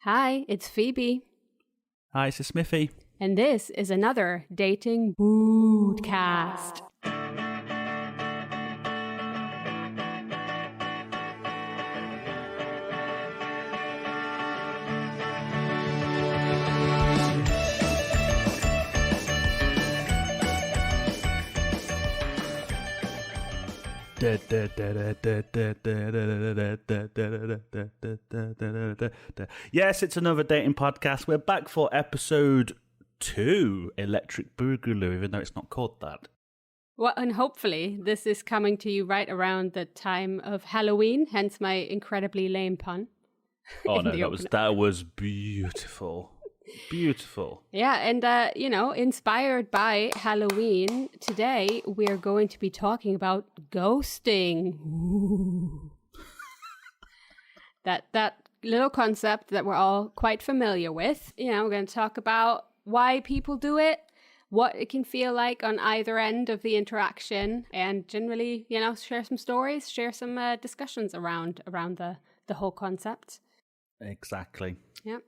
Hi, it's Phoebe. Hi, it's Smithy. And this is another Dating Bootcast. Yes, it's another dating podcast. We're back for episode 2, Electric Boogaloo, even though it's not called that. Well, and hopefully this is coming to you right around the time of Halloween, hence my incredibly lame pun. Oh no, that was beautiful. Beautiful. Yeah, and inspired by Halloween, today we're going to be talking about ghosting. Ooh. That little concept that we're all quite familiar with. We're going to talk about why people do it, what it can feel like on either end of the interaction, and generally, share some stories, share some discussions around the whole concept. Exactly. Yeah.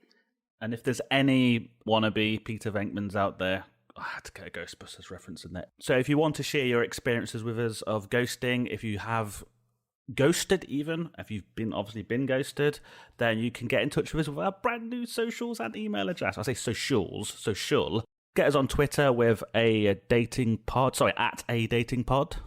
And if there's any wannabe Peter Venkmans out there, I had to get a Ghostbusters reference in there. So if you want to share your experiences with us of ghosting, if you have ghosted even, if you've obviously been ghosted, then you can get in touch with us with our brand new socials and email address. I say socials, social. Get us on Twitter with a dating pod. Sorry, at a dating pod.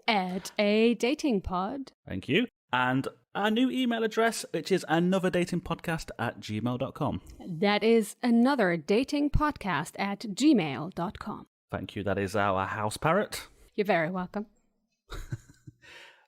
At a dating pod. Thank you. And our new email address, which is anotherdatingpodcast@gmail.com. That is anotherdatingpodcast@gmail.com. Thank you. That is our house parrot. You're very welcome.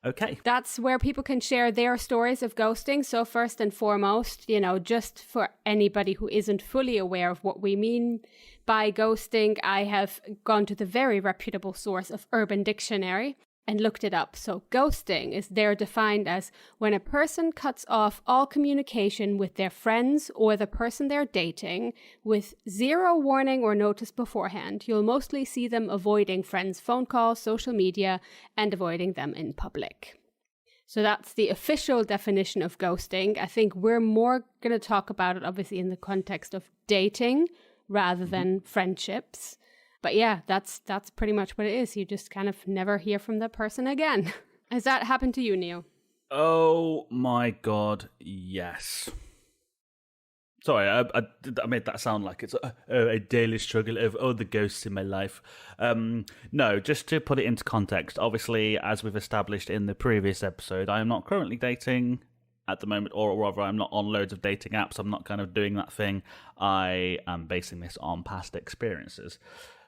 Okay. That's where people can share their stories of ghosting. So first and foremost, just for anybody who isn't fully aware of what we mean by ghosting, I have gone to the very reputable source of Urban Dictionary and looked it up. So ghosting is there defined as when a person cuts off all communication with their friends or the person they're dating with zero warning or notice beforehand. You'll mostly see them avoiding friends' phone calls, social media, and avoiding them in public. So that's the official definition of ghosting. I think we're more going to talk about it obviously in the context of dating rather than friendships. But yeah, that's pretty much what it is. You just kind of never hear from the person again. Has that happened to you, Neil? Oh my God, yes. Sorry, I made that sound like it's a daily struggle of the ghosts in my life. No, just to put it into context, obviously, as we've established in the previous episode, I am not currently dating at the moment, or rather, I'm not on loads of dating apps. I'm not kind of doing that thing. I am basing this on past experiences.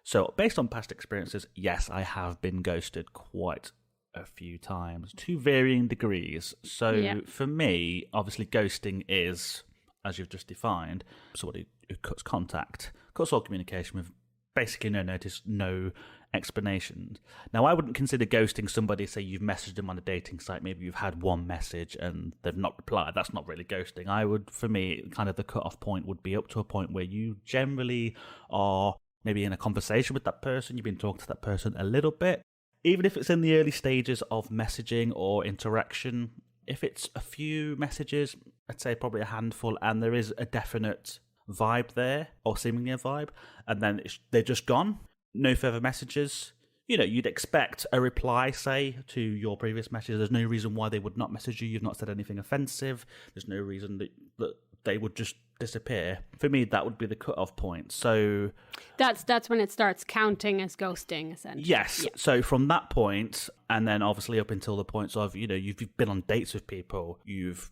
So, based on past experiences, yes, I have been ghosted quite a few times, to varying degrees. So, For me, obviously, ghosting is, as you've just defined, somebody who cuts contact, cuts all communication with basically no notice, no explanation. Now, I wouldn't consider ghosting somebody, say you've messaged them on a dating site, maybe you've had one message and they've not replied. That's not really ghosting. For me, kind of the cut-off point would be up to a point where you generally are maybe in a conversation with that person, you've been talking to that person a little bit. Even if it's in the early stages of messaging or interaction, if it's a few messages, I'd say probably a handful, and there is a definite vibe there, or seemingly a vibe, and then they're just gone, no further messages. You'd expect a reply, say, to your previous message. There's no reason why they would not message you. You've not said anything offensive. There's no reason that they would just disappear. For me, that would be the cut-off point. So that's when it starts counting as ghosting, essentially. Yes. Yeah. So from that point, and then obviously up until the points of, you've been on dates with people, you've,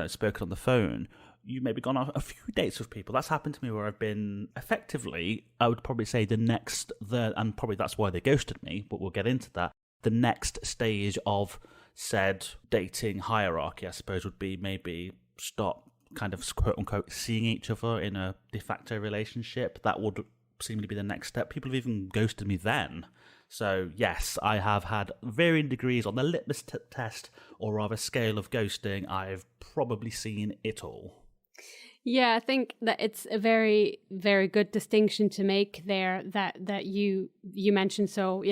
spoken on the phone, you've maybe gone on a few dates with people. That's happened to me where I've been effectively, I would probably say and probably that's why they ghosted me, but we'll get into that. The next stage of said dating hierarchy, I suppose, would be maybe stop kind of quote unquote seeing each other in a de facto relationship. That would seem to be the next step. People have even ghosted me then. So yes, I have had varying degrees on the litmus test, or rather scale of ghosting. I've probably seen it all. Yeah, I think that it's a very, very good distinction to make there that you mentioned. So,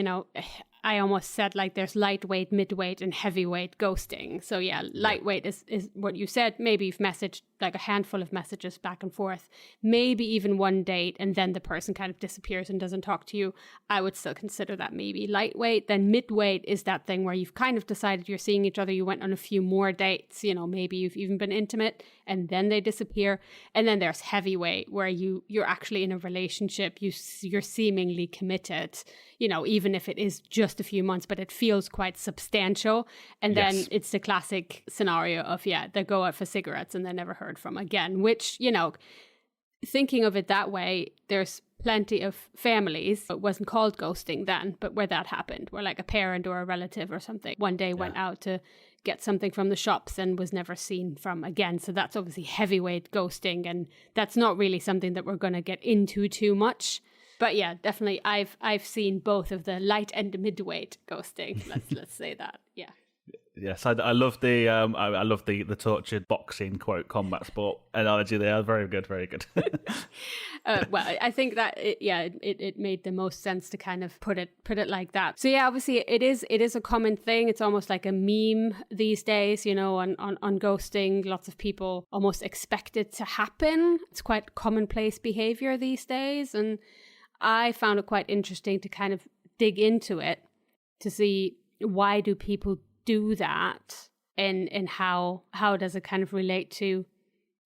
I almost said like there's lightweight, midweight, and heavyweight ghosting. So yeah, lightweight is what you said. Maybe you've messaged like a handful of messages back and forth, maybe even one date, and then the person kind of disappears and doesn't talk to you. I would still consider that maybe lightweight. Then midweight is that thing where you've kind of decided you're seeing each other. You went on a few more dates, you know, maybe you've even been intimate, and then they disappear. And then there's heavyweight, where you're actually in a relationship, you're seemingly committed, you know, even if it is just a few months, but it feels quite substantial. And then it's the classic scenario of, they go out for cigarettes and they're never heard from again, which, you know, thinking of it that way, there's plenty of families, it wasn't called ghosting then, but where that happened, where like a parent or a relative or something one day went out to get something from the shops and was never seen from again. So that's obviously heavyweight ghosting, and that's not really something that we're going to get into too much. But yeah, definitely I've seen both of the light and midweight ghosting. Let's say that. Yeah. Yes, I love the I love the tortured boxing quote combat sport analogy. They are very good, very good. Well, I think that it made the most sense to kind of put it like that. So yeah, obviously it is a common thing. It's almost like a meme these days, you know, on ghosting. Lots of people almost expect it to happen. It's quite commonplace behavior these days, and I found it quite interesting to kind of dig into it to see why do people do that, and how does it kind of relate to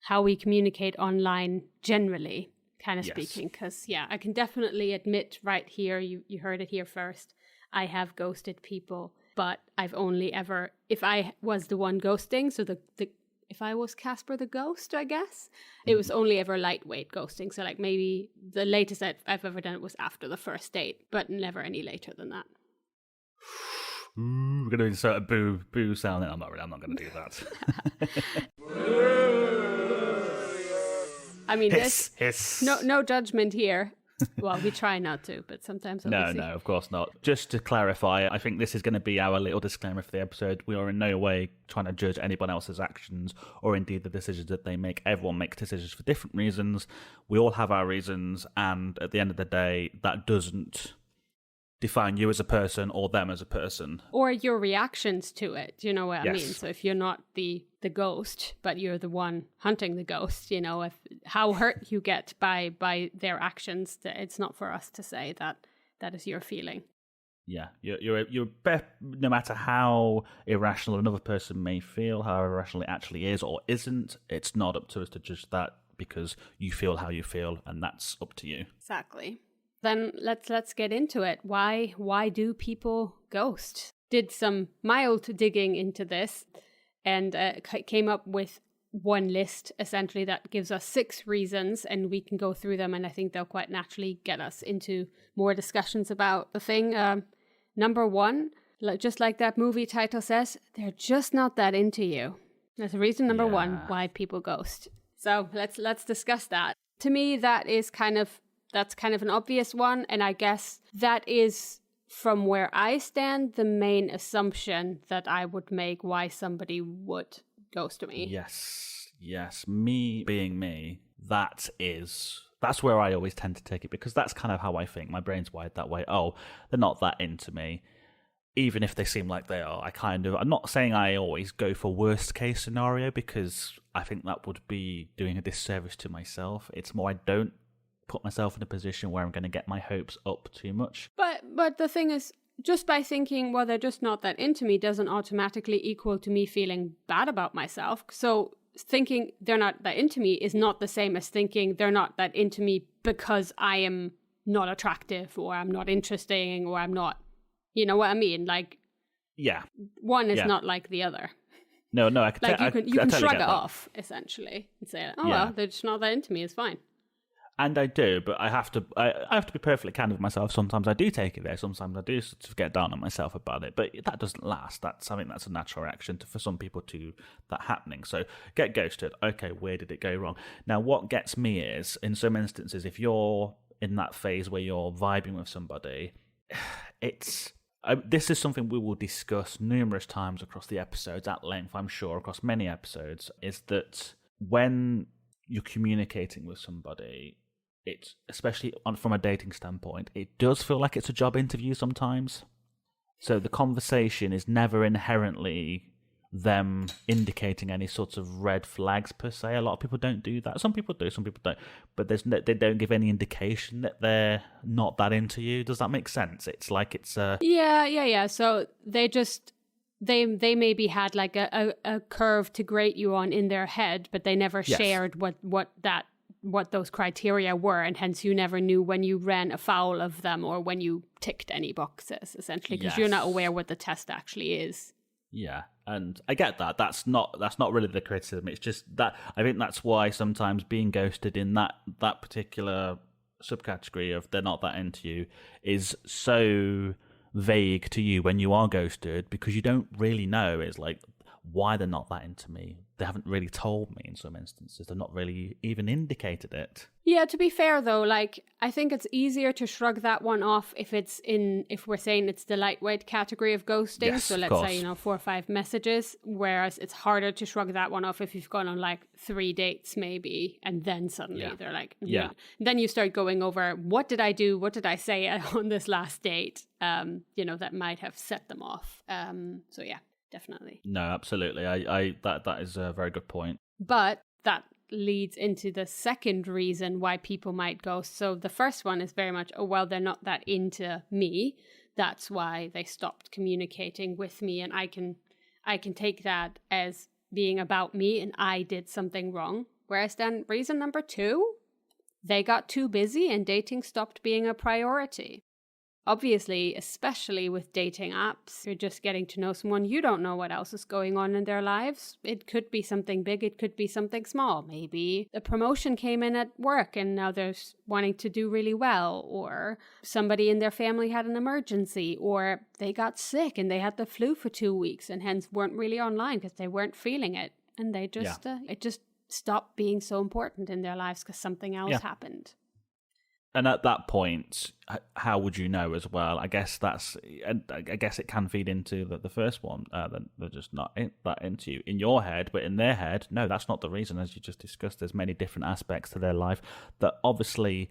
how we communicate online generally, kind of speaking. Because I can definitely admit right here, you heard it here first, I have ghosted people, but I've only ever, if I was the one ghosting, so the if I was Casper the ghost, I guess, it was only ever lightweight ghosting. So like maybe the latest I've ever done it was after the first date, but never any later than that. We're going to insert a boo sound. I'm not going to do that. I mean, hiss. No judgment here. Well, we try not to, but sometimes obviously. No, of course not. Just to clarify, I think this is going to be our little disclaimer for the episode. We are in no way trying to judge anyone else's actions or indeed the decisions that they make. Everyone makes decisions for different reasons. We all have our reasons, and at the end of the day, that doesn't define you as a person or them as a person. Or your reactions to it, you know what I Yes. mean? So if you're not the ghost, but you're the one hunting the ghost, you know, how hurt you get by their actions, it's not for us to say that is your feeling. Yeah, you're no matter how irrational another person may feel, how irrational it actually is or isn't, it's not up to us to judge that, because you feel how you feel, and that's up to you. Exactly. Then let's get into it. Why do people ghost? Did some mild digging into this, and came up with one list essentially that gives us 6 reasons, and we can go through them, and I think they'll quite naturally get us into more discussions about the thing. Number 1, just like that movie title says, they're just not that into you. That's reason number 1 why people ghost. So let's discuss that. To me, that's kind of an obvious one, and I guess that is, from where I stand, the main assumption that I would make why somebody would ghost me. Yes. Me being me, that's where I always tend to take it, because that's kind of how I think. My brain's wired that way. Oh, they're not that into me. Even if they seem like they are, I'm not saying I always go for worst case scenario, because I think that would be doing a disservice to myself. It's more, I don't put myself in a position where I'm going to get my hopes up too much. But the thing is, just by thinking, well, they're just not that into me, doesn't automatically equal to me feeling bad about myself. So thinking they're not that into me is not the same as thinking they're not that into me because I am not attractive, or I'm not interesting, or I'm not, you know what I mean? Like, yeah, one is not like the other. No, I can you can totally shrug get it that. off essentially and say, well, they're just not that into me. It's fine. And I do, but I have to be perfectly candid with myself. Sometimes I do take it there. Sometimes I do sort of get down on myself about it. But that doesn't last. That's something that's a natural reaction for some people to that happening. So get ghosted. Okay, where did it go wrong? Now, what gets me is, in some instances, if you're in that phase where you're vibing with somebody, this is something we will discuss numerous times across the episodes at length, I'm sure, across many episodes, is that when you're communicating with somebody, it's, especially from a dating standpoint, it does feel like it's a job interview sometimes. So the conversation is never inherently them indicating any sort of red flags per se. A lot of people don't do that. Some people do, some people don't. But they don't give any indication that they're not that into you. Does that make sense? It's like it's a... Yeah. So they just... They maybe had like a curve to grade you on in their head, but they never shared what those criteria were, and hence you never knew when you ran afoul of them or when you ticked any boxes, essentially, because you're not aware what the test actually is. Yeah, and I get that. That's not really the criticism. It's just that I think that's why sometimes being ghosted in that particular subcategory of they're not that into you is so vague to you when you are ghosted, because you don't really know is like why they're not that into me. They haven't really told me in some instances. They've not really even indicated it. Yeah, to be fair though, like I think it's easier to shrug that one off if we're saying it's the lightweight category of ghosting. Yes, so let's say, 4 or 5 messages, whereas it's harder to shrug that one off if you've gone on like 3 dates maybe, and then suddenly they're like, no. Then you start going over, what did I do? What did I say on this last date? That might have set them off. So yeah. Definitely. No, absolutely. I that is a very good point. But that leads into the second reason why people might ghost. So the first one is very much, they're not that into me. That's why they stopped communicating with me, and I can take that as being about me and I did something wrong. Whereas then reason number 2, they got too busy and dating stopped being a priority. Obviously, especially with dating apps, you're just getting to know someone. You don't know what else is going on in their lives. It could be something big. It could be something small. Maybe a promotion came in at work and now they're wanting to do really well. Or somebody in their family had an emergency. Or they got sick and they had the flu for 2 weeks and hence weren't really online because they weren't feeling it. And they just, it just stopped being so important in their lives because something else happened. And at that point, how would you know as well? I guess it can feed into the first one. They're just not that into you in your head, but in their head, no, that's not the reason. As you just discussed, there's many different aspects to their life that obviously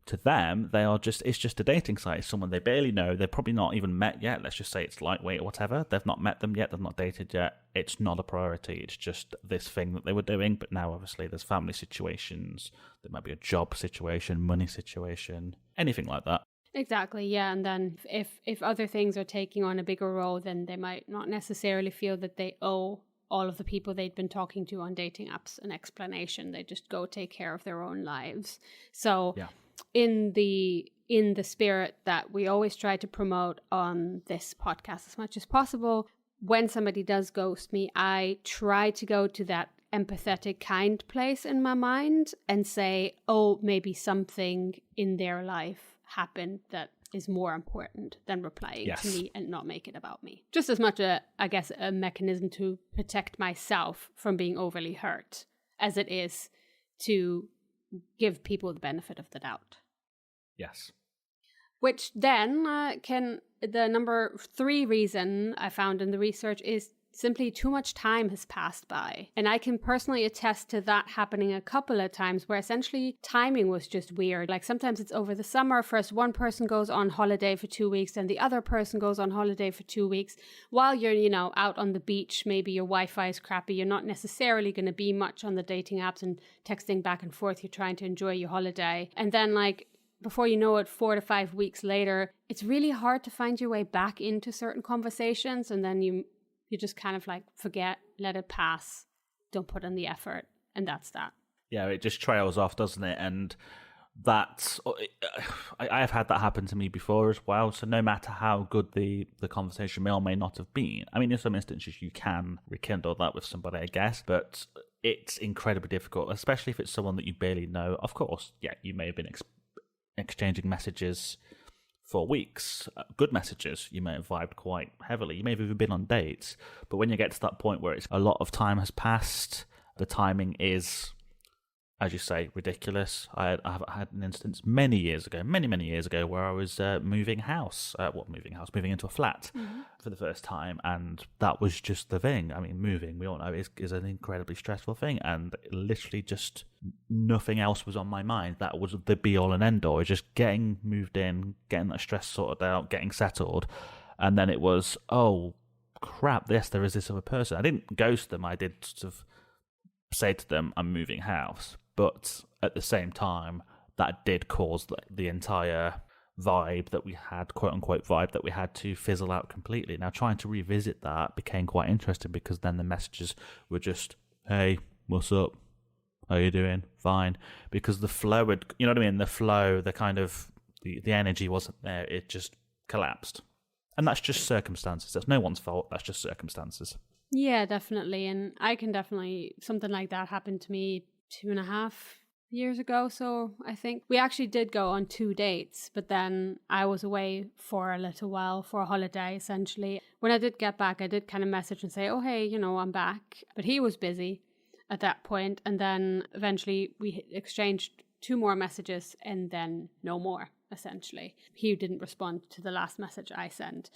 to them, it's just a dating site. It's someone they barely know. They've probably not even met yet. Let's just say it's lightweight or whatever. They've not met them yet. They've not dated yet. It's not a priority. It's just this thing that they were doing. But now, obviously, there's family situations. There might be a job situation, money situation, anything like that. Exactly, yeah. And then if other things are taking on a bigger role, then they might not necessarily feel that they owe all of the people they'd been talking to on dating apps an explanation. They just go take care of their own lives. So... yeah. In the spirit that we always try to promote on this podcast as much as possible, when somebody does ghost me, I try to go to that empathetic, kind place in my mind and say, maybe something in their life happened that is more important than replying to me and not make it about me. Just as much a mechanism to protect myself from being overly hurt as it is to give people the benefit of the doubt. Yes. Which then the number 3 reason I found in the research is simply too much time has passed by. And I can personally attest to that happening a couple of times where essentially timing was just weird. Like sometimes it's over the summer. First one person goes on holiday for 2 weeks, then the other person goes on holiday for 2 weeks. While you're, out on the beach, maybe your Wi-Fi is crappy. You're not necessarily going to be much on the dating apps and texting back and forth. You're trying to enjoy your holiday. And then before you know it, 4 to 5 weeks later, it's really hard to find your way back into certain conversations. And then you just kind of forget, let it pass, don't put in the effort. And that's that. Yeah, it just trails off, doesn't it? And that's, I have had that happen to me before as well. So no matter how good the conversation may or may not have been, I mean, in some instances you can rekindle that with somebody, I guess, but it's incredibly difficult, especially if it's someone that you barely know. Of course, yeah, you may have been exchanging messages for weeks, good messages. You may have vibed quite heavily. You may have even been on dates. But when you get to that point where it's a lot of time has passed, the timing is, as you say, ridiculous. I've had an instance many years ago, many years ago, where I was moving into a flat for the first time, and that was just the thing. I mean, moving, we all know, is an incredibly stressful thing, and literally just nothing else was on my mind. That was the be-all and end-all. Just getting moved in, getting that stress sorted out, getting settled, And then it was, oh, crap, yes, there is this other person. I didn't ghost them. I did sort of say to them, I'm moving house. But at the same time, that did cause the entire vibe that we had, quote unquote vibe that we had, to fizzle out completely. Now, trying to revisit that became quite interesting because then the messages were just, hey, what's up? How you doing? Fine. Because the flow had, you know what I mean? The flow, the kind of, the energy wasn't there. It just collapsed. And that's just circumstances. That's no one's fault. That's just circumstances. Yeah, definitely. And I can definitely, something like that happened to me 2.5 years ago. So I think we actually did go on 2 dates, but then I was away for a little while for a holiday, essentially. When I did get back, I did kind of message and say, oh, hey, you know, I'm back. But he was busy at that point. And then eventually we exchanged 2 more messages and then no more, essentially. He didn't respond to the last message I sent.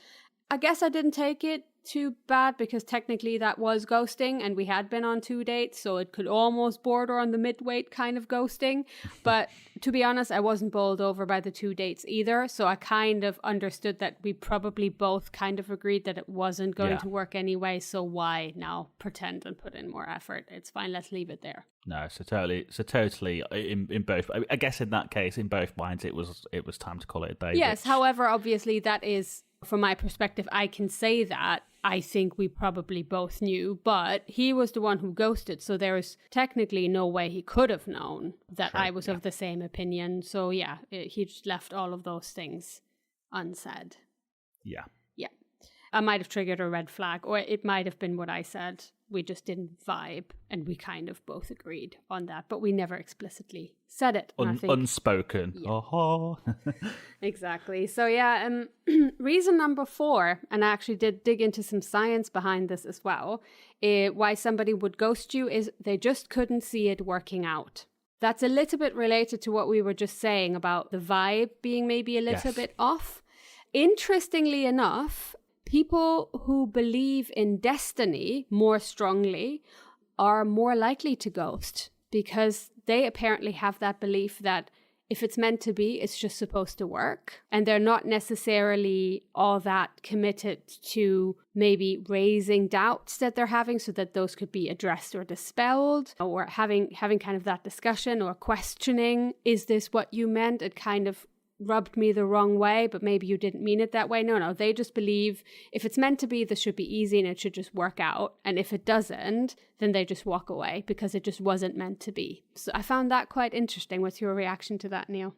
I guess I didn't take it too bad because technically that was ghosting and we had been on 2 dates, so it could almost border on the mid-weight kind of ghosting. But to be honest, I wasn't bowled over by the 2 dates either, so I kind of understood that we probably both kind of agreed that it wasn't going to work anyway, so why now pretend and put in more effort? It's fine, let's leave it there. No, so totally in both, I guess in that case, in both minds, it was time to call it a day. Yes, however, obviously that is, from my perspective, I can say that I think we probably both knew, but he was the one who ghosted, so there is technically no way he could have known that I was of the same opinion. So yeah, he just left all of those things unsaid. Yeah. I might have triggered a red flag, or it might have been what I said. We just didn't vibe, and we kind of both agreed on that, but we never explicitly said it. Unspoken. Yeah. Exactly. So yeah, reason number 4, and I actually did dig into some science behind this as well, why somebody would ghost you is they just couldn't see it working out. That's a little bit related to what we were just saying about the vibe being maybe a little bit off. Interestingly enough, people who believe in destiny more strongly are more likely to ghost because they apparently have that belief that if it's meant to be, it's just supposed to work. And they're not necessarily all that committed to maybe raising doubts that they're having so that those could be addressed or dispelled, or having kind of that discussion or questioning, is this what you meant? It kind of rubbed me the wrong way, but maybe you didn't mean it that way. No, they just believe if it's meant to be, this should be easy and it should just work out. And if it doesn't, then they just walk away because it just wasn't meant to be. So I found that quite interesting. What's your reaction to that, Neil?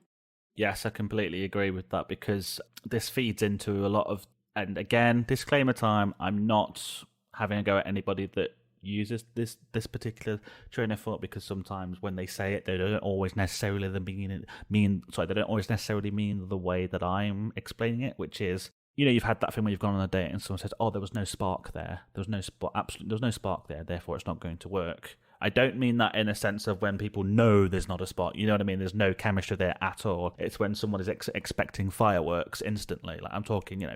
Yes, I completely agree with that because this feeds into a lot of, and again, disclaimer time, I'm not having a go at anybody that uses this particular train of thought, because sometimes when they say it, they don't always necessarily they don't always necessarily mean the way that I'm explaining it, which is, you know, you've had that thing where you've gone on a date and someone says, oh, there was no spark there. There was no spark there, therefore it's not going to work. I don't mean that in a sense of when people know there's not a spark. You know what I mean? There's no chemistry there at all. It's when someone is expecting fireworks instantly. Like I'm talking, you know,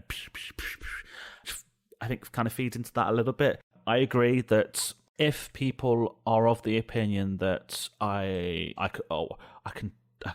I think kind of feeds into that a little bit. I agree that if people are of the opinion that I can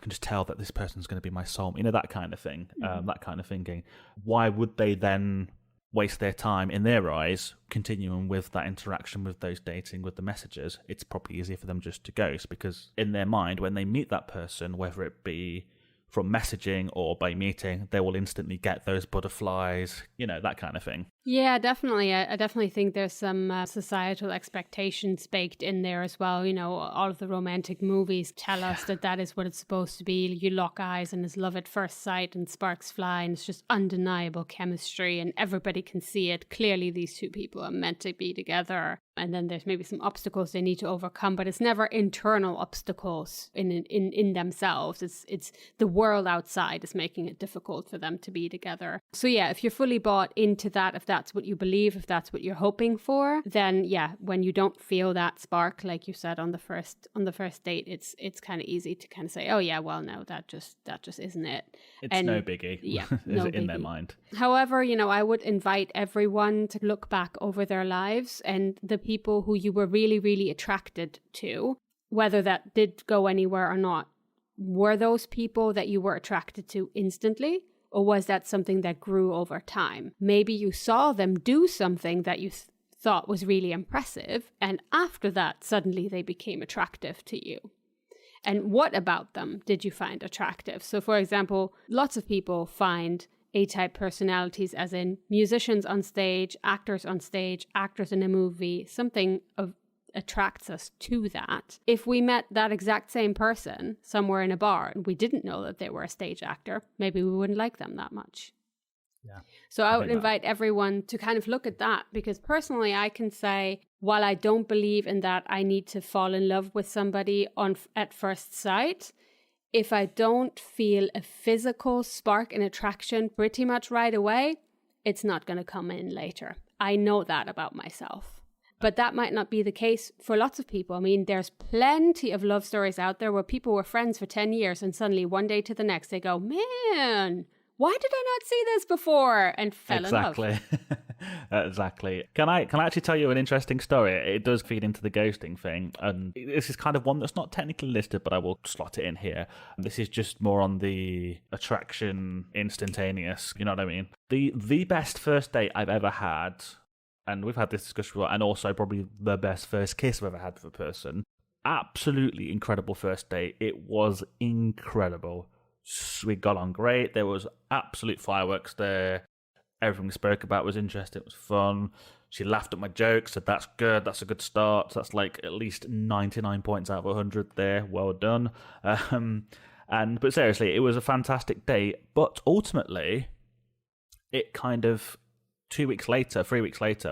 just tell that this person's going to be my soulmate, you know, that kind of thing, that kind of thinking, why would they then waste their time, in their eyes, continuing with that interaction, with those dating, with the messages? It's probably easier for them just to ghost, because in their mind, when they meet that person, whether it be from messaging or by meeting, they will instantly get those butterflies, you know, that kind of thing. Yeah, definitely. I definitely think there's some societal expectations baked in there as well. You know, all of the romantic movies tell us that is what it's supposed to be. You lock eyes and it's love at first sight and sparks fly and it's just undeniable chemistry and everybody can see it. Clearly, these two people are meant to be together. And then there's maybe some obstacles they need to overcome, but it's never internal obstacles in themselves. It's the world outside is making it difficult for them to be together. So yeah, if you're fully bought into that, if that's what you believe, if that's what you're hoping for, then yeah, when you don't feel that spark, like you said on the first date, it's kind of easy to kind of say, oh yeah, well no, that just isn't it. It's no biggie. Yeah, no biggie in their mind. However, you know, I would invite everyone to look back over their lives and the people who you were really, really attracted to, whether that did go anywhere or not. Were those people that you were attracted to instantly? Or was that something that grew over time? Maybe you saw them do something that you thought was really impressive, and after that, suddenly they became attractive to you. And what about them did you find attractive? So, for example, lots of people find A-type personalities, as in musicians on stage, actors in a movie. Something attracts us to that. If we met that exact same person somewhere in a bar and we didn't know that they were a stage actor, maybe we wouldn't like them that much. Yeah. So I would invite everyone to kind of look at that, because personally I can say, while I don't believe in that I need to fall in love with somebody at first sight, if I don't feel a physical spark and attraction pretty much right away, it's not going to come in later. I know that about myself. But that might not be the case for lots of people. I mean, there's plenty of love stories out there where people were friends for 10 years and suddenly one day to the next they go, man, why did I not see this before? And fell in love. Exactly. Can I actually tell you an interesting story? It does feed into the ghosting thing. And this is kind of one that's not technically listed, but I will slot it in here. This is just more on the attraction instantaneous. You know what I mean? The best first date I've ever had, and we've had this discussion before, and also probably the best first kiss I've ever had with a person. Absolutely incredible first date. It was incredible. We got on great. There was absolute fireworks there. Everything we spoke about was interesting. It was fun. She laughed at my jokes, said that's good. That's a good start. So that's like at least 99 points out of 100 there. Well done. But seriously, it was a fantastic date. But ultimately, it kind of 3 weeks later,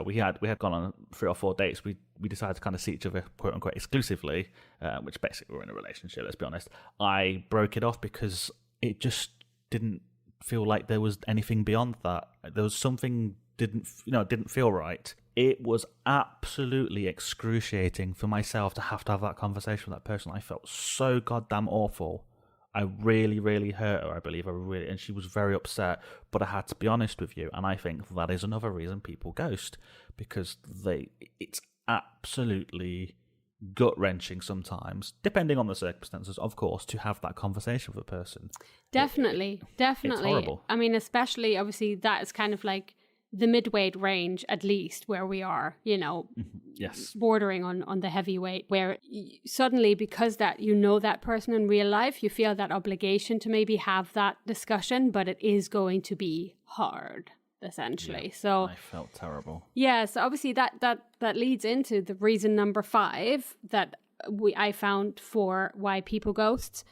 we had gone on 3 or 4 dates. We decided to kind of see each other, quote unquote, exclusively, which basically we're in a relationship. Let's be honest. I broke it off because it just didn't feel like there was anything beyond that. There was something didn't feel right. It was absolutely excruciating for myself to have that conversation with that person. I felt so goddamn awful. I really, really hurt her, I believe. And she was very upset. But I had to be honest with you, and I think that is another reason people ghost, because it's absolutely gut-wrenching sometimes, depending on the circumstances, of course, to have that conversation with a person. Definitely. It's horrible. I mean, especially, obviously, that is kind of like the midweight range, at least, where we are, Yes, bordering on the heavyweight, where suddenly, because that you know that person in real life, you feel that obligation to maybe have that discussion, but it is going to be hard, essentially. Yeah, so I felt terrible. Yeah, so obviously that leads into the reason number 5 that I found for why people ghost,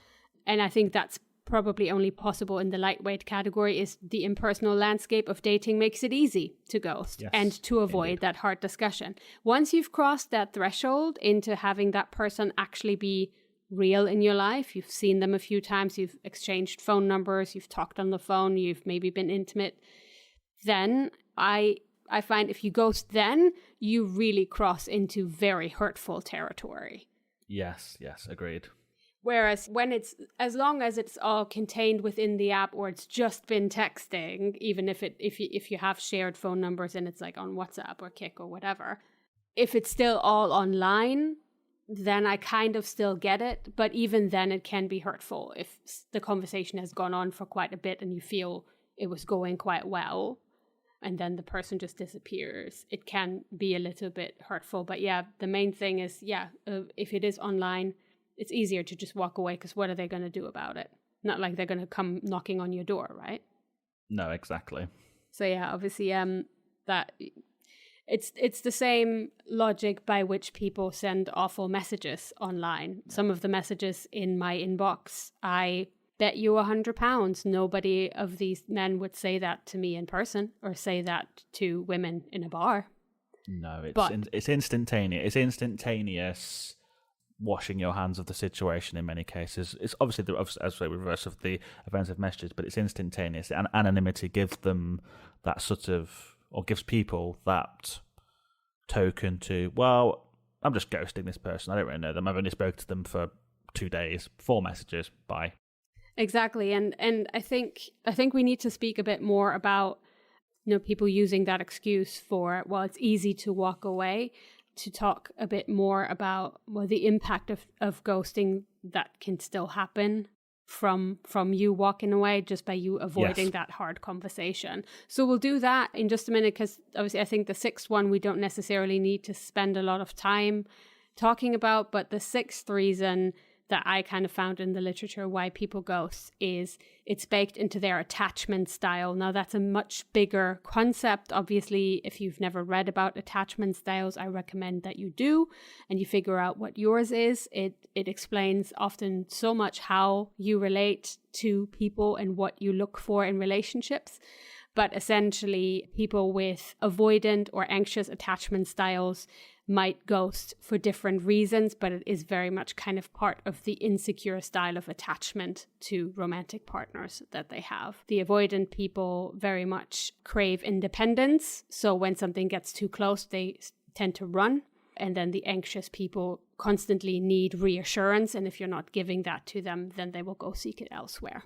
and I think that's probably only possible in the lightweight category, is the impersonal landscape of dating makes it easy to ghost and to avoid that hard discussion. Once you've crossed that threshold into having that person actually be real in your life, you've seen them a few times, you've exchanged phone numbers, you've talked on the phone, you've maybe been intimate, then I find if you ghost then, you really cross into very hurtful territory. Yes, agreed. Whereas when as long as it's all contained within the app, or it's just been texting, even if you have shared phone numbers and it's like on WhatsApp or Kik or whatever, if it's still all online, then I kind of still get it. But even then, it can be hurtful if the conversation has gone on for quite a bit and you feel it was going quite well, and then the person just disappears. It can be a little bit hurtful. But yeah, the main thing is, if it is online, it's easier to just walk away, because what are they going to do about it? Not like they're going to come knocking on your door, right? No, exactly. So yeah, obviously, that it's the same logic by which people send awful messages online. Some of the messages in my inbox, I bet you £100 nobody of these men would say that to me in person or say that to women in a bar. No, it's instantaneous. It's instantaneous. Washing your hands of the situation in many cases. It's obviously the reverse of the offensive messages, but it's instantaneous. And anonymity gives them that gives people that token to, well, I'm just ghosting this person. I don't really know them. I've only spoken to them for 2 days, 4 messages, bye. Exactly. And I think we need to speak a bit more about, people using that excuse for, well, it's easy to walk away, to talk a bit more about the impact of ghosting that can still happen from you walking away just by you avoiding that hard conversation. So we'll do that in just a minute, because obviously I think the sixth one we don't necessarily need to spend a lot of time talking about, but the sixth reason that I kind of found in the literature why people ghost is it's baked into their attachment style. Now that's a much bigger concept. Obviously, if you've never read about attachment styles, I recommend that you do and you figure out what yours is. It explains often so much how you relate to people and what you look for in relationships. But essentially, people with avoidant or anxious attachment styles might ghost for different reasons, but it is very much kind of part of the insecure style of attachment to romantic partners that they have. The avoidant people very much crave independence, so when something gets too close, they tend to run. And then the anxious people constantly need reassurance, and if you're not giving that to them, then they will go seek it elsewhere.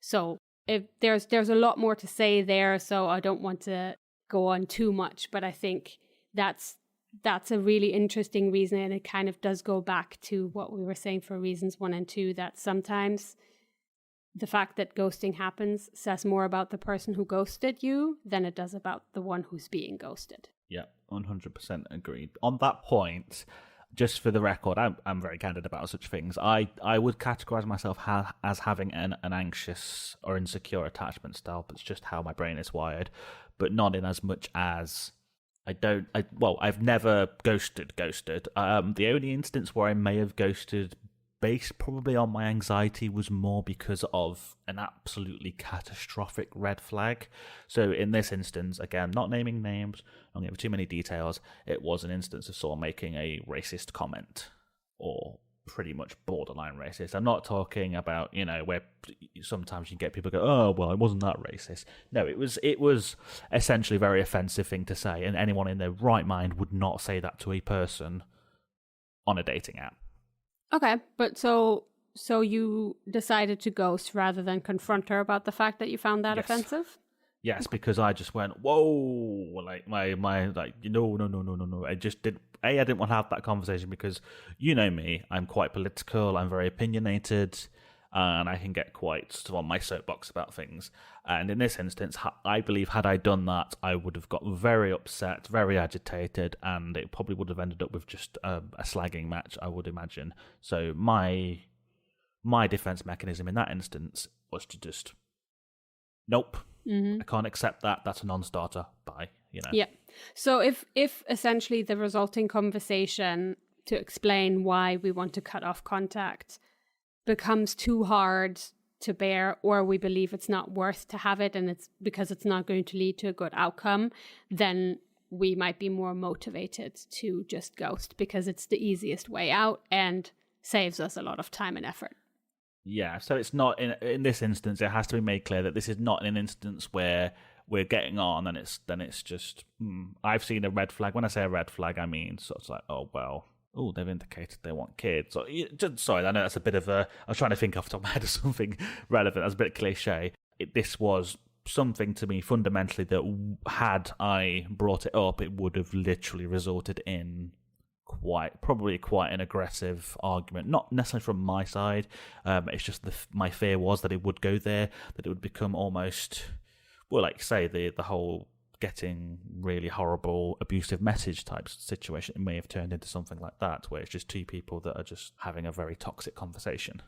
So if there's a lot more to say there, so I don't want to go on too much, but I think that's a really interesting reason, and it kind of does go back to what we were saying for reasons 1 and 2, that sometimes the fact that ghosting happens says more about the person who ghosted you than it does about the one who's being ghosted. Yeah, 100% agreed. On that point, just for the record, I'm very candid about such things. I would categorize myself as having an anxious or insecure attachment style, but it's just how my brain is wired, but not in as much as I've never ghosted. The only instance where I may have ghosted based probably on my anxiety was more because of an absolutely catastrophic red flag. So in this instance, again, not naming names, not giving too many details, it was an instance of someone making a racist comment, or pretty much borderline racist. I'm not talking about, where sometimes you get people go, oh, well, it wasn't that racist. No, it was essentially a very offensive thing to say, and anyone in their right mind would not say that to a person on a dating app. Okay, but so you decided to ghost rather than confront her about the fact that you found that offensive? Yes, because I just went, whoa, like no. I just did. I didn't want to have that conversation because, you know me, I'm quite political, I'm very opinionated, and I can get quite sort of on my soapbox about things. And in this instance, I believe had I done that, I would have got very upset, very agitated, and it probably would have ended up with just a slagging match, I would imagine. So my defense mechanism in that instance was to just, nope, I can't accept that. That's a non-starter. Bye. Yeah. So if essentially the resulting conversation to explain why we want to cut off contact becomes too hard to bear, or we believe it's not worth to have it and it's because it's not going to lead to a good outcome, then we might be more motivated to just ghost because it's the easiest way out and saves us a lot of time and effort. Yeah, so it's not in this instance. It has to be made clear that this is not an instance where we're getting on, and it's just. I've seen a red flag. When I say a red flag, I mean sort of like, oh well, they've indicated they want kids. So, sorry, I know that's a bit of a. I was trying to think off the top of my head of something relevant. That's a bit cliche. This was something to me fundamentally that had I brought it up, it would have literally resulted in probably quite an aggressive argument, not necessarily from my side. It's just my fear was that it would go there, that it would become almost, well, like say the whole getting really horrible abusive message type situation. It may have turned into something like that, where it's just two people that are just having a very toxic conversation.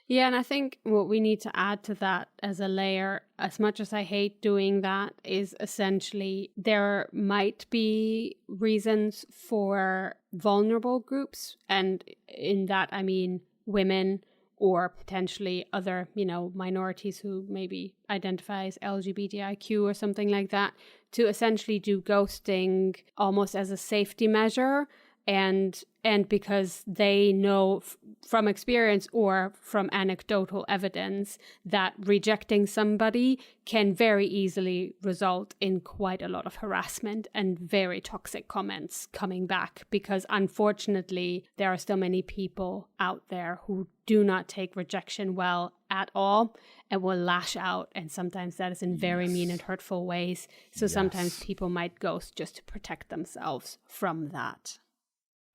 Yeah, and I think what we need to add to that as a layer, as much as I hate doing that, is essentially there might be reasons for vulnerable groups. And in that, I mean women or potentially other, minorities who maybe identify as LGBTIQ or something like that, to essentially do ghosting almost as a safety measure. And because they know from experience or from anecdotal evidence that rejecting somebody can very easily result in quite a lot of harassment and very toxic comments coming back, because unfortunately there are still many people out there who do not take rejection well at all and will lash out, and sometimes that is in very mean and hurtful ways. So sometimes people might ghost just to protect themselves from that.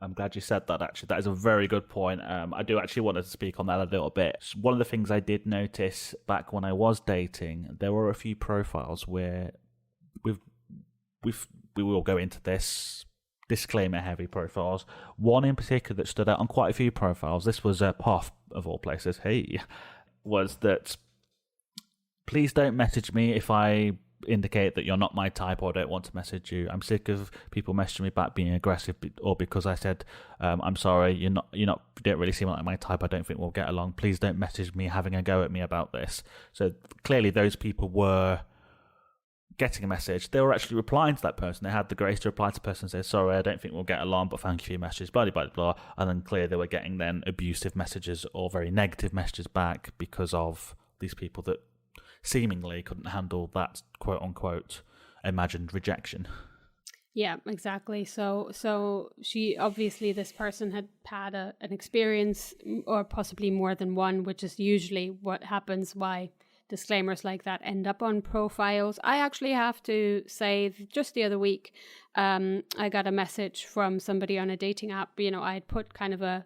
I'm glad you said that, actually. That is a very good point. I do actually want to speak on that a little bit. One of the things I did notice back when I was dating, there were a few profiles where we will go into this, disclaimer-heavy profiles. One in particular that stood out on quite a few profiles, this was Puff, of all places, was that please don't message me if I indicate that you're not my type or don't want to message you. I'm sick of people messaging me back being aggressive, or because I said I'm sorry, you don't really seem like my type, I don't think we'll get along. Please don't message me having a go at me about this. So clearly those people were getting a message. They were actually replying to that person. They had the grace to reply to the person and say, sorry, I don't think we'll get along, but thank you for your message, blah, blah, blah. And then clearly they were getting then abusive messages or very negative messages back because of these people that seemingly couldn't handle that quote-unquote imagined rejection. Yeah, exactly. So she, obviously this person had an experience, or possibly more than one, which is usually what happens, why disclaimers like that end up on profiles. I actually have to say, just the other week, I got a message from somebody on a dating app. I had put kind of a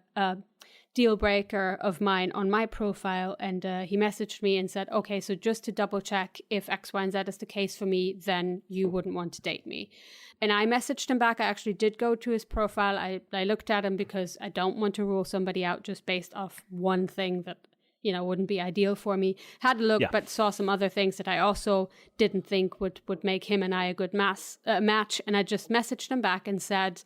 deal breaker of mine on my profile, and he messaged me and said, okay, so just to double check, if X, Y, and Z is the case for me, then you wouldn't want to date me. And I messaged him back. I actually did go to his profile. I looked at him because I don't want to rule somebody out just based off one thing that wouldn't be ideal for me. Had a look, but saw some other things that I also didn't think would make him and I a good match. And I just messaged him back and said,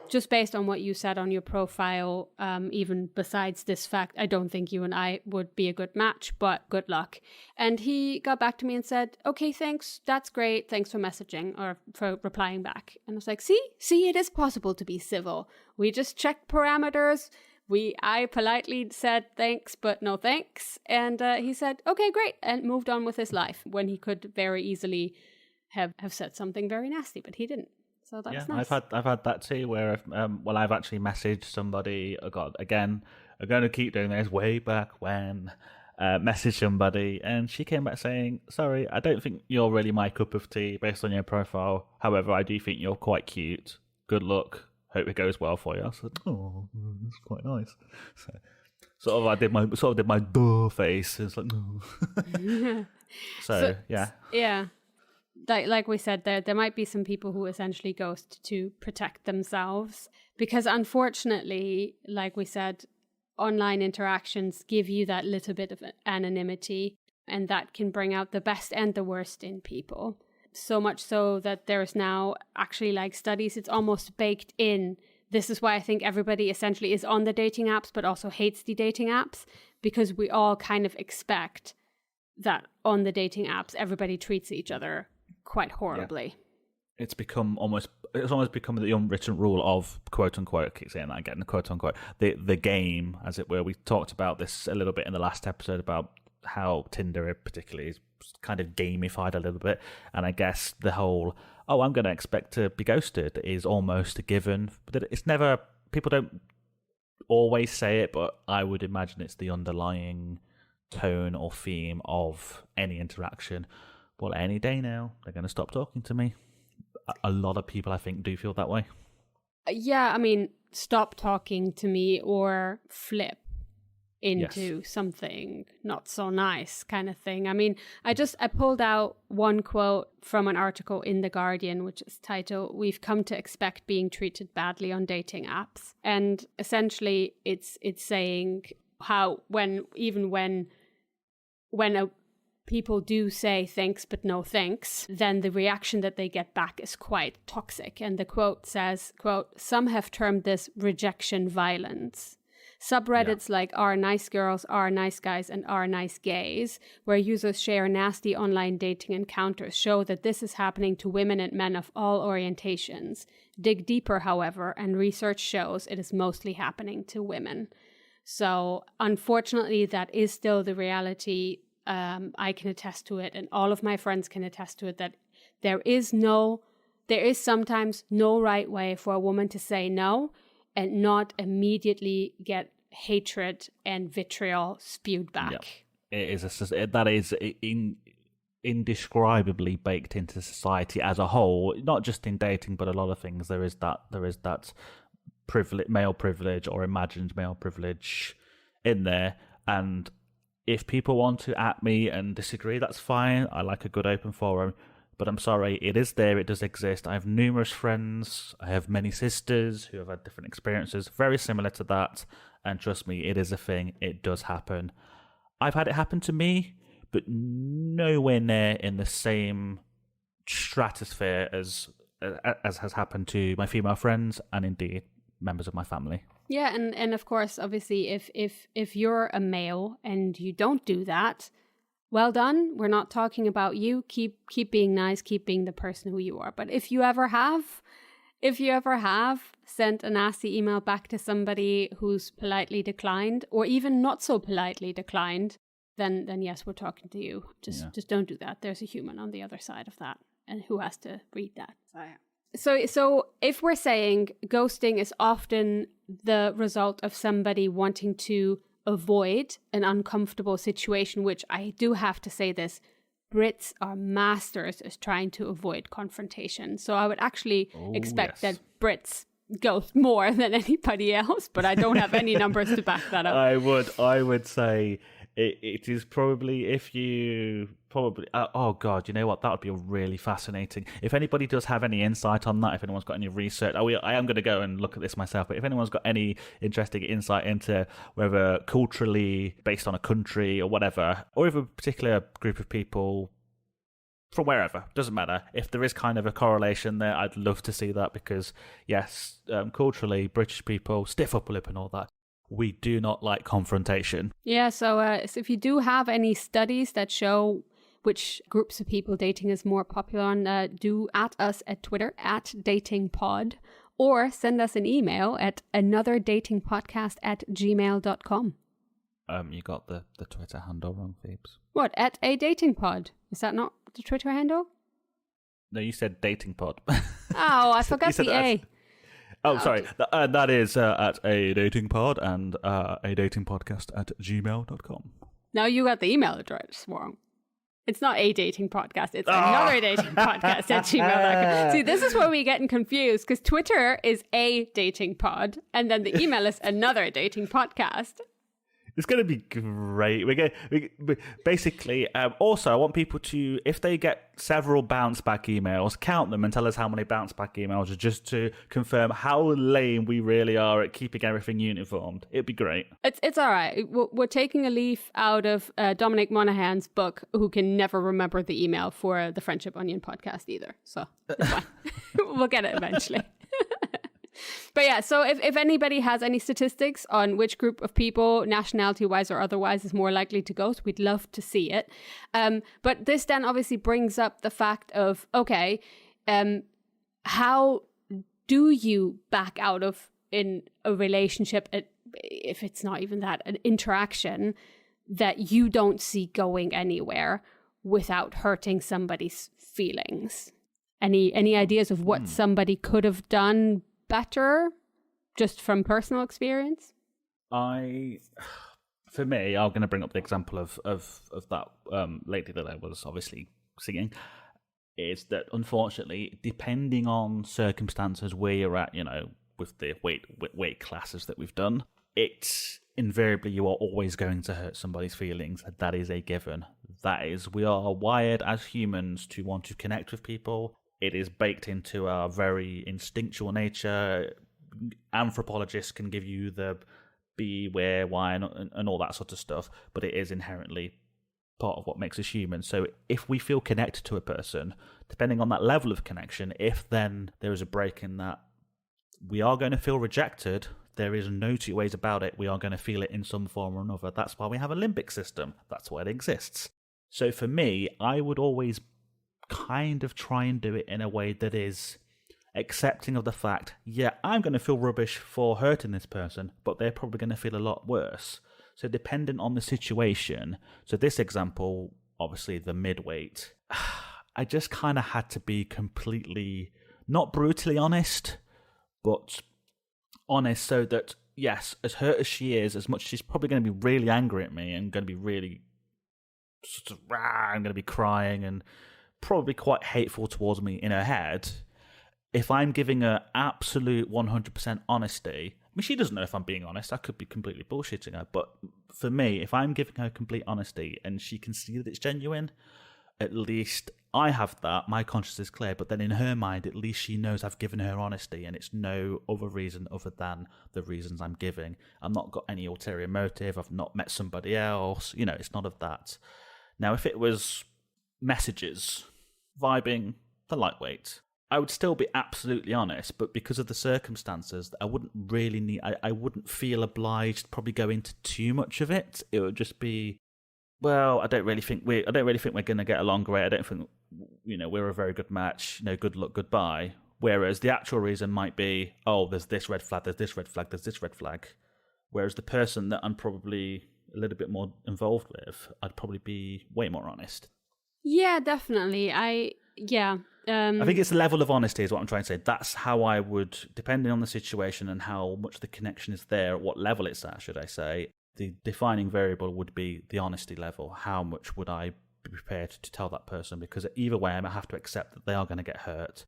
just based on what you said on your profile, even besides this fact, I don't think you and I would be a good match, but good luck. And he got back to me and said, okay, thanks. That's great. Thanks for messaging or for replying back. And I was like, see, it is possible to be civil. We just check parameters. I politely said thanks, but no thanks. And he said, okay, great. And moved on with his life when he could very easily have said something very nasty, but he didn't. So that was nice. I've had that too, where I've actually messaged somebody. Oh God, again, I'm going to keep doing this. Way back when, messaged somebody, and she came back saying, "Sorry, I don't think you're really my cup of tea based on your profile. However, I do think you're quite cute. Good luck. Hope it goes well for you." I said, "Oh, that's quite nice." So, I did my duh face. It's like, no. So yeah. Yeah. Like we said, there might be some people who essentially ghost to protect themselves, because unfortunately, like we said, online interactions give you that little bit of anonymity, and that can bring out the best and the worst in people. So much so that there's now actually like studies, it's almost baked in. This is why I think everybody essentially is on the dating apps, but also hates the dating apps, because we all kind of expect that on the dating apps, everybody treats each other quite horribly. Yeah. It's almost become the unwritten rule of, quote unquote, I keep saying that again, quote unquote, the game, as it were. We talked about this a little bit in the last episode about how Tinder particularly is kind of gamified a little bit, and I guess the whole I'm going to expect to be ghosted is almost a given. But it's never, people don't always say it, but I would imagine it's the underlying tone or theme of any interaction. Well, any day now, they're going to stop talking to me. A lot of people, I think, do feel that way. Yeah, I mean, stop talking to me or flip into something not so nice kind of thing. I mean, I pulled out one quote from an article in The Guardian, which is titled, "We've come to expect being treated badly on dating apps." And essentially, it's saying how when people do say thanks but no thanks, then the reaction that they get back is quite toxic. And the quote says, quote, "Some have termed this rejection violence. Subreddits like R Nice Girls, R Nice Guys, and R Nice Gays, where users share nasty online dating encounters, show that this is happening to women and men of all orientations. Dig deeper, however, and research shows it is mostly happening to women." So unfortunately, that is still the reality. I can attest to it, and all of my friends can attest to it, that there is sometimes no right way for a woman to say no and not immediately get hatred and vitriol spewed back. Yeah. That is indescribably baked into society as a whole, not just in dating, but a lot of things. There is that male privilege or imagined male privilege in there. And if people want to at me and disagree, that's fine. I like a good open forum. But I'm sorry, it is there, it does exist. I have numerous friends, I have many sisters who have had different experiences, very similar to that. And trust me, it is a thing, it does happen. I've had it happen to me, but nowhere near in the same stratosphere as has happened to my female friends and indeed members of my family. Yeah, and of course, obviously, if you're a male and you don't do that, well done. We're not talking about you. Keep being nice. Keep being the person who you are. But if you ever have sent a nasty email back to somebody who's politely declined, or even not so politely declined, then yes, we're talking to you. Just don't do that. There's a human on the other side of that, and who has to read that. So if we're saying ghosting is often the result of somebody wanting to avoid an uncomfortable situation, which I do have to say this, Brits are masters at trying to avoid confrontation. So I would actually expect that Brits ghost more than anybody else, but I don't have any numbers to back that up. I would say it is probably oh God, you know what? That would be really fascinating. If anybody does have any insight on that, if anyone's got any research, I am going to go and look at this myself, but if anyone's got any interesting insight into whether culturally based on a country or whatever, or if a particular group of people from wherever, doesn't matter, if there is kind of a correlation there, I'd love to see that, because yes, culturally, British people, stiff upper lip and all that, we do not like confrontation. Yeah, so if you do have any studies that show which groups of people dating is more popular on, do at us at Twitter, at datingpod, or send us an email at anotherdatingpodcast@gmail.com. You got the Twitter handle wrong, Phoebes. What, at a dating pod? Is that not the Twitter handle? No, you said dating pod. Oh, I forgot the A. Oh, sorry. That is at a dating pod and a datingpodcast@gmail.com. Now you got the email address wrong. It's not a dating podcast. It's another dating podcast at gmail.com. See, this is where we get confused, because Twitter is a dating pod, and then the email is another dating podcast. It's going to be great. Basically, also, I want people to, if they get several bounce back emails, count them and tell us how many bounce back emails, just to confirm how lame we really are at keeping everything uniformed. It'd be great. It's all right. We're taking a leaf out of Dominic Monaghan's book, who can never remember the email for the Friendship Onion podcast either. So it's fine. We'll get it eventually. But yeah, so if anybody has any statistics on which group of people, nationality-wise or otherwise, is more likely to ghost, we'd love to see it. But this then obviously brings up the fact of, okay, how do you back out of in a relationship, if it's not even that, an interaction that you don't see going anywhere without hurting somebody's feelings? Any ideas of what somebody could have done better, just from personal experience? For me, I'm going to bring up the example of that lady that I was obviously seeing, is that unfortunately, depending on circumstances where you're at, with the weight classes that we've done, it's invariably you are always going to hurt somebody's feelings. That is a given. We are wired as humans to want to connect with people. It is baked into our very instinctual nature. Anthropologists can give you the be, where, why, and all that sort of stuff, but it is inherently part of what makes us human. So if we feel connected to a person, depending on that level of connection, if then there is a break in that, we are going to feel rejected. There is no two ways about it. We are going to feel it in some form or another. That's why we have a limbic system. That's why it exists. So for me, I would always kind of try and do it in a way that is accepting of the fact, yeah, I'm going to feel rubbish for hurting this person, but they're probably going to feel a lot worse. So dependent on the situation, so this example, obviously the midweight, I just kind of had to be completely, not brutally honest, but honest, so that, yes, as hurt as she is, as much as she's probably going to be really angry at me and going to be really, I'm going to be crying and probably quite hateful towards me in her head, if I'm giving her absolute 100% honesty, I mean, she doesn't know if I'm being honest. I could be completely bullshitting her. But for me, if I'm giving her complete honesty and she can see that it's genuine, at least I have that. My conscience is clear. But then in her mind, at least she knows I've given her honesty and it's no other reason other than the reasons I'm giving. I've not got any ulterior motive. I've not met somebody else. It's not of that. Now, if it was messages, vibing, the lightweight, I would still be absolutely honest, but because of the circumstances, I wouldn't really need. I wouldn't feel obliged to probably go into too much of it. It would just be, well, I don't really think we're going to get along great. I don't think we're a very good match. Good luck, goodbye. Whereas the actual reason might be, oh, there's this red flag, there's this red flag, there's this red flag. Whereas the person that I'm probably a little bit more involved with, I'd probably be way more honest. Yeah, definitely. I think it's the level of honesty is what I'm trying to say. That's how I would, depending on the situation and how much the connection is there, what level it's at, should I say, the defining variable would be the honesty level. How much would I be prepared to tell that person? Because either way, I have to accept that they are going to get hurt.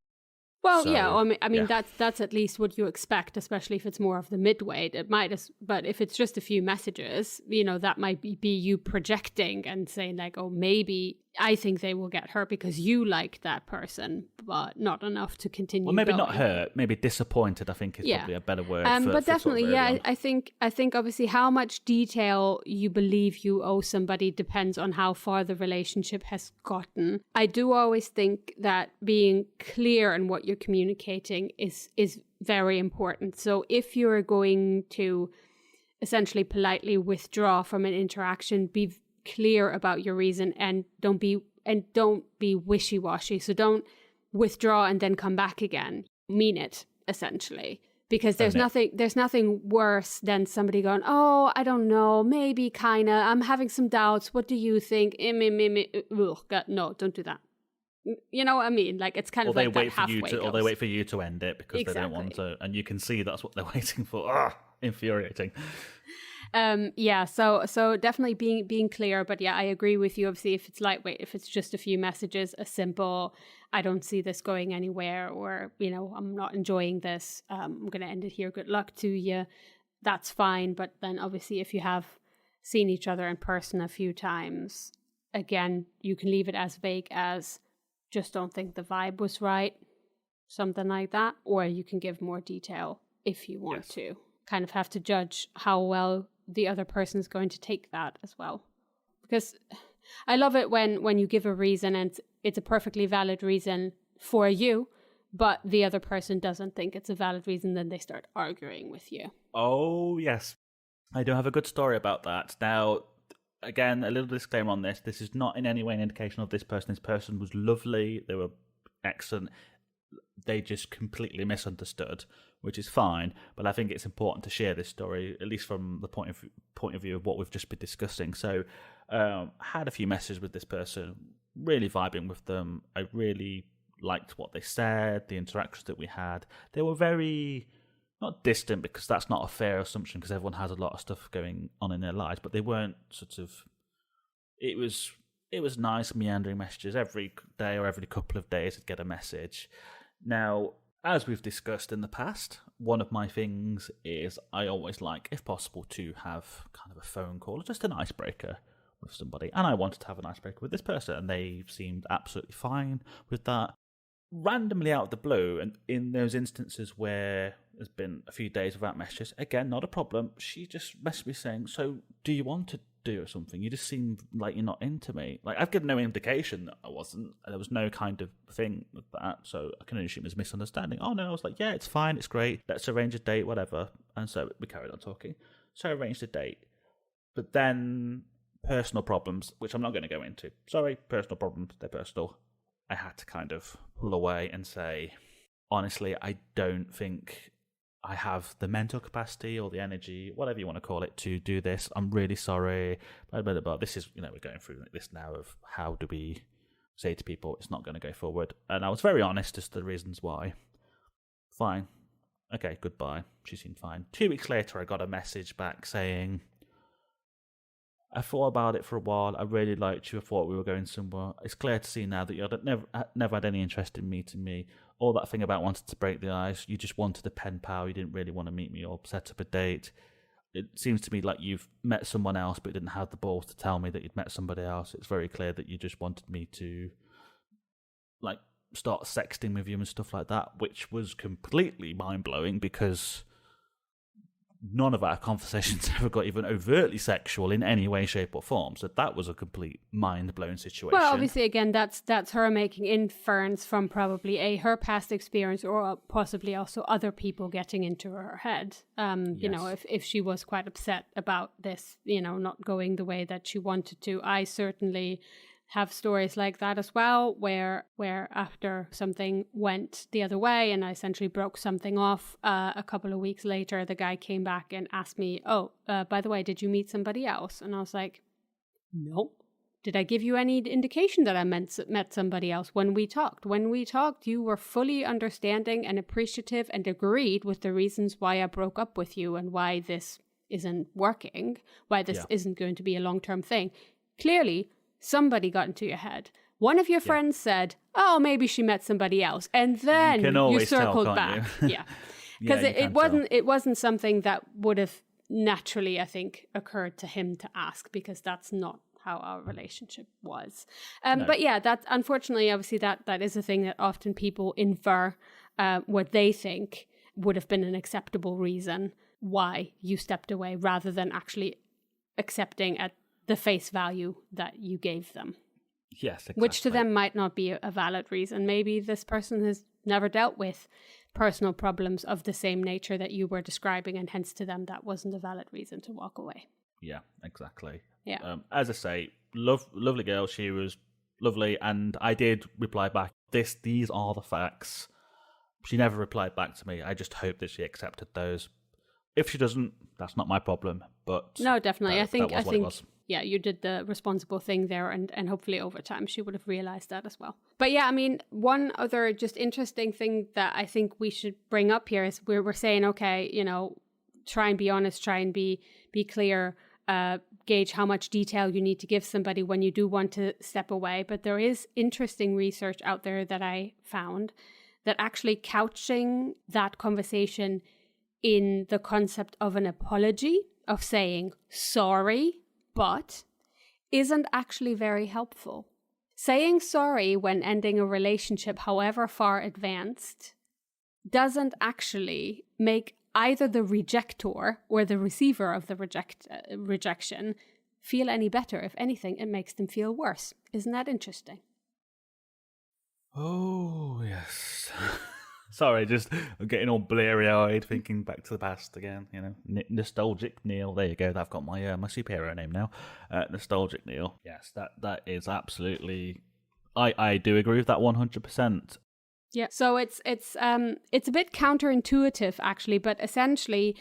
Well, so, yeah, I mean that's at least what you expect, especially if it's more of the midweight. But if it's just a few messages, that might be you projecting and saying like, oh, maybe I think they will get hurt because you like that person, but not enough to continue. Well, maybe going. Not hurt, maybe disappointed. I think is probably a better word. But definitely, I think obviously how much detail you believe you owe somebody depends on how far the relationship has gotten. I do always think that being clear in what you're communicating is very important. So if you're going to essentially politely withdraw from an interaction, be clear about your reason and don't be wishy-washy. So don't withdraw and then come back again. Mean it, essentially. Because there's nothing worse than somebody going, oh, I don't know, maybe kinda, I'm having some doubts, what do you think? No, don't do that. You know what I mean? Like it's kind of like that halfway goes. Or they wait for you to end it because they don't want to, and you can see that's what they're waiting for. Infuriating. So definitely being clear, but yeah, I agree with you. Obviously, if it's lightweight, if it's just a few messages, a simple, I don't see this going anywhere, or I'm not enjoying this, I'm gonna end it here, good luck to you, that's fine. But then obviously if you have seen each other in person a few times, again, you can leave it as vague as just don't think the vibe was right, something like that, or you can give more detail if you want to. Kind of have to judge how well the other person is going to take that as well. Because I love it when you give a reason and it's a perfectly valid reason for you, but the other person doesn't think it's a valid reason, then they start arguing with you. Oh, yes. I do have a good story about that. Now, again, a little disclaimer on this. This is not in any way an indication of this person. This person was lovely. They were excellent. They just completely misunderstood, which is fine. But I think it's important to share this story, at least from the point of view of what we've just been discussing. So, had a few messages with this person, really vibing with them. I really liked what they said, the interactions that we had. They were very, not distant, because that's not a fair assumption, because everyone has a lot of stuff going on in their lives, but they weren't sort of, it was nice meandering messages. Every day or every couple of days I'd get a message. Now, as we've discussed in the past, one of my things is I always like, if possible, to have kind of a phone call, just an icebreaker with somebody. And I wanted to have an icebreaker with this person, and they seemed absolutely fine with that. Randomly out of the blue, and in those instances where there's been a few days without messages, again, not a problem, she just messaged me saying, so do you want to do something? You just seem like you're not into me. Like, I've given no indication that I wasn't. There was no kind of thing with that, so I can only assume it was misunderstanding. Oh no, I was like, yeah, it's fine, it's great, let's arrange a date, whatever. And so we carried on talking. So I arranged a date. But then personal problems, which I'm not going to go into. Sorry, personal problems, they're personal. I had to kind of pull away and say, honestly, I don't think I have the mental capacity or the energy, whatever you want to call it, to do this. I'm really sorry. Blah, blah, blah, blah. This is, we're going through this now of how do we say to people it's not going to go forward. And I was very honest as to the reasons why. Fine. Okay, goodbye. She seemed fine. 2 weeks later, I got a message back saying, I thought about it for a while. I really liked you. I thought we were going somewhere. It's clear to see now that you never had any interest in meeting me. all that thing about wanting to break the ice, you just wanted a pen pal, you didn't really want to meet me or set up a date. It seems to me like you've met someone else but didn't have the balls to tell me that you'd met somebody else. It's very clear that you just wanted me to like start sexting with you and stuff like that, which was completely mind-blowing because none of our conversations ever got even overtly sexual in any way, shape or form. So that was a complete mind-blowing situation. Well, obviously, again, that's her making inference from probably her past experience or possibly also other people getting into her head. You know, if she was quite upset about this, you know, not going the way that she wanted to. I certainly have stories like that as well, where after something went the other way and I essentially broke something off, a couple of weeks later, the guy came back and asked me, by the way, did you meet somebody else? And I was like, no. Did I give you any indication that I met somebody else when we talked? When we talked, you were fully understanding and appreciative and agreed with the reasons why I broke up with you and why this isn't working, why this isn't going to be a long-term thing. Clearly, somebody got into your head. One of your friends said, oh, maybe she met somebody else. And then you circled back. Yeah. Because it wasn't something that would have naturally, I think, occurred to him to ask, because that's not how our relationship was. No. But yeah, that unfortunately, obviously, that is a thing that often people infer what they think would have been an acceptable reason why you stepped away, rather than actually accepting at the face value that you gave them. Yes, exactly. Which to them might not be a valid reason. Maybe this person has never dealt with personal problems of the same nature that you were describing, and hence to them that wasn't a valid reason to walk away. Yeah, exactly. Yeah. As I say, lovely girl. She was lovely, and I did reply back, these are the facts. She never replied back to me. I just hope that she accepted those. If she doesn't, that's not my problem. But no, definitely. I think yeah, you did the responsible thing there, and hopefully over time she would have realized that as well. But yeah, I mean, one other just interesting thing that I think we should bring up here is we're saying, okay, you know, try and be honest, try and be clear, gauge how much detail you need to give somebody when you do want to step away. But there is interesting research out there that I found that actually couching that conversation in the concept of an apology, of saying sorry, but isn't actually very helpful. Saying sorry when ending a relationship, however far advanced, doesn't actually make either the rejector or the receiver of the rejection feel any better. If anything, it makes them feel worse. Isn't that interesting? Oh, yes. Sorry, just I'm getting all bleary-eyed, thinking back to the past again. You know, nostalgic Neil. There you go. I've got my my superhero name now. Nostalgic Neil. Yes, that is absolutely. I do agree with that 100%. Yeah. So it's a bit counterintuitive actually, but essentially,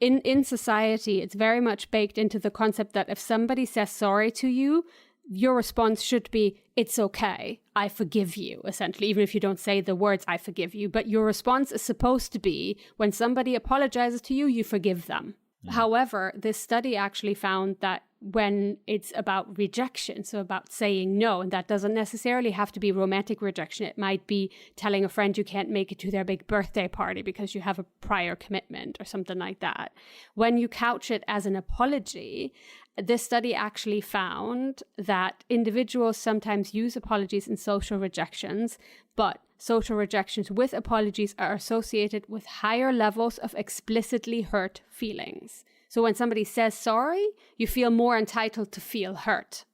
in society, it's very much baked into the concept that if somebody says sorry to you, your response should be, it's okay, I forgive you, essentially, even if you don't say the words, I forgive you. But your response is supposed to be, when somebody apologizes to you, you forgive them. Mm. However, this study actually found that when it's about rejection, so about saying no, and that doesn't necessarily have to be romantic rejection. It might be telling a friend you can't make it to their big birthday party because you have a prior commitment or something like that. When you couch it as an apology, this study actually found that individuals sometimes use apologies in social rejections, but social rejections with apologies are associated with higher levels of explicitly hurt feelings. So when somebody says sorry, you feel more entitled to feel hurt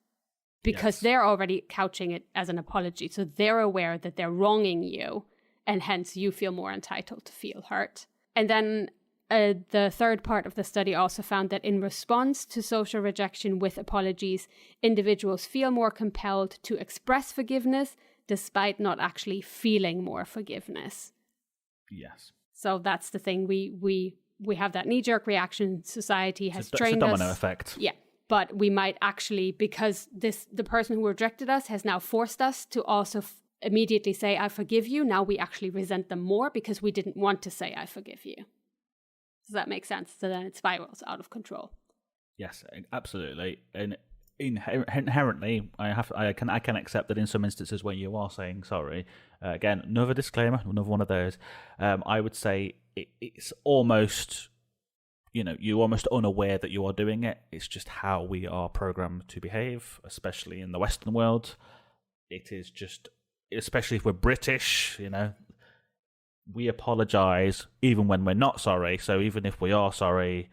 because they're already couching it as an apology. So they're aware that they're wronging you, and hence you feel more entitled to feel hurt. And then the third part of the study also found that in response to social rejection with apologies, individuals feel more compelled to express forgiveness despite not actually feeling more forgiveness. Yes. So that's the thing. We have that knee-jerk reaction. Society has trained us. It's a domino effect. Yeah. But we might actually, because the person who rejected us has now forced us to also immediately say, I forgive you. Now we actually resent them more because we didn't want to say, I forgive you. Does that make sense? So then it spirals out of control. Yes, absolutely. And inherently, I can accept that in some instances when you are saying sorry. Again, another disclaimer, another one of those. I would say it's almost, you're almost unaware that you are doing it. It's just how we are programmed to behave, especially in the Western world. It is just, especially if we're British, we apologise even when we're not sorry. So even if we are sorry,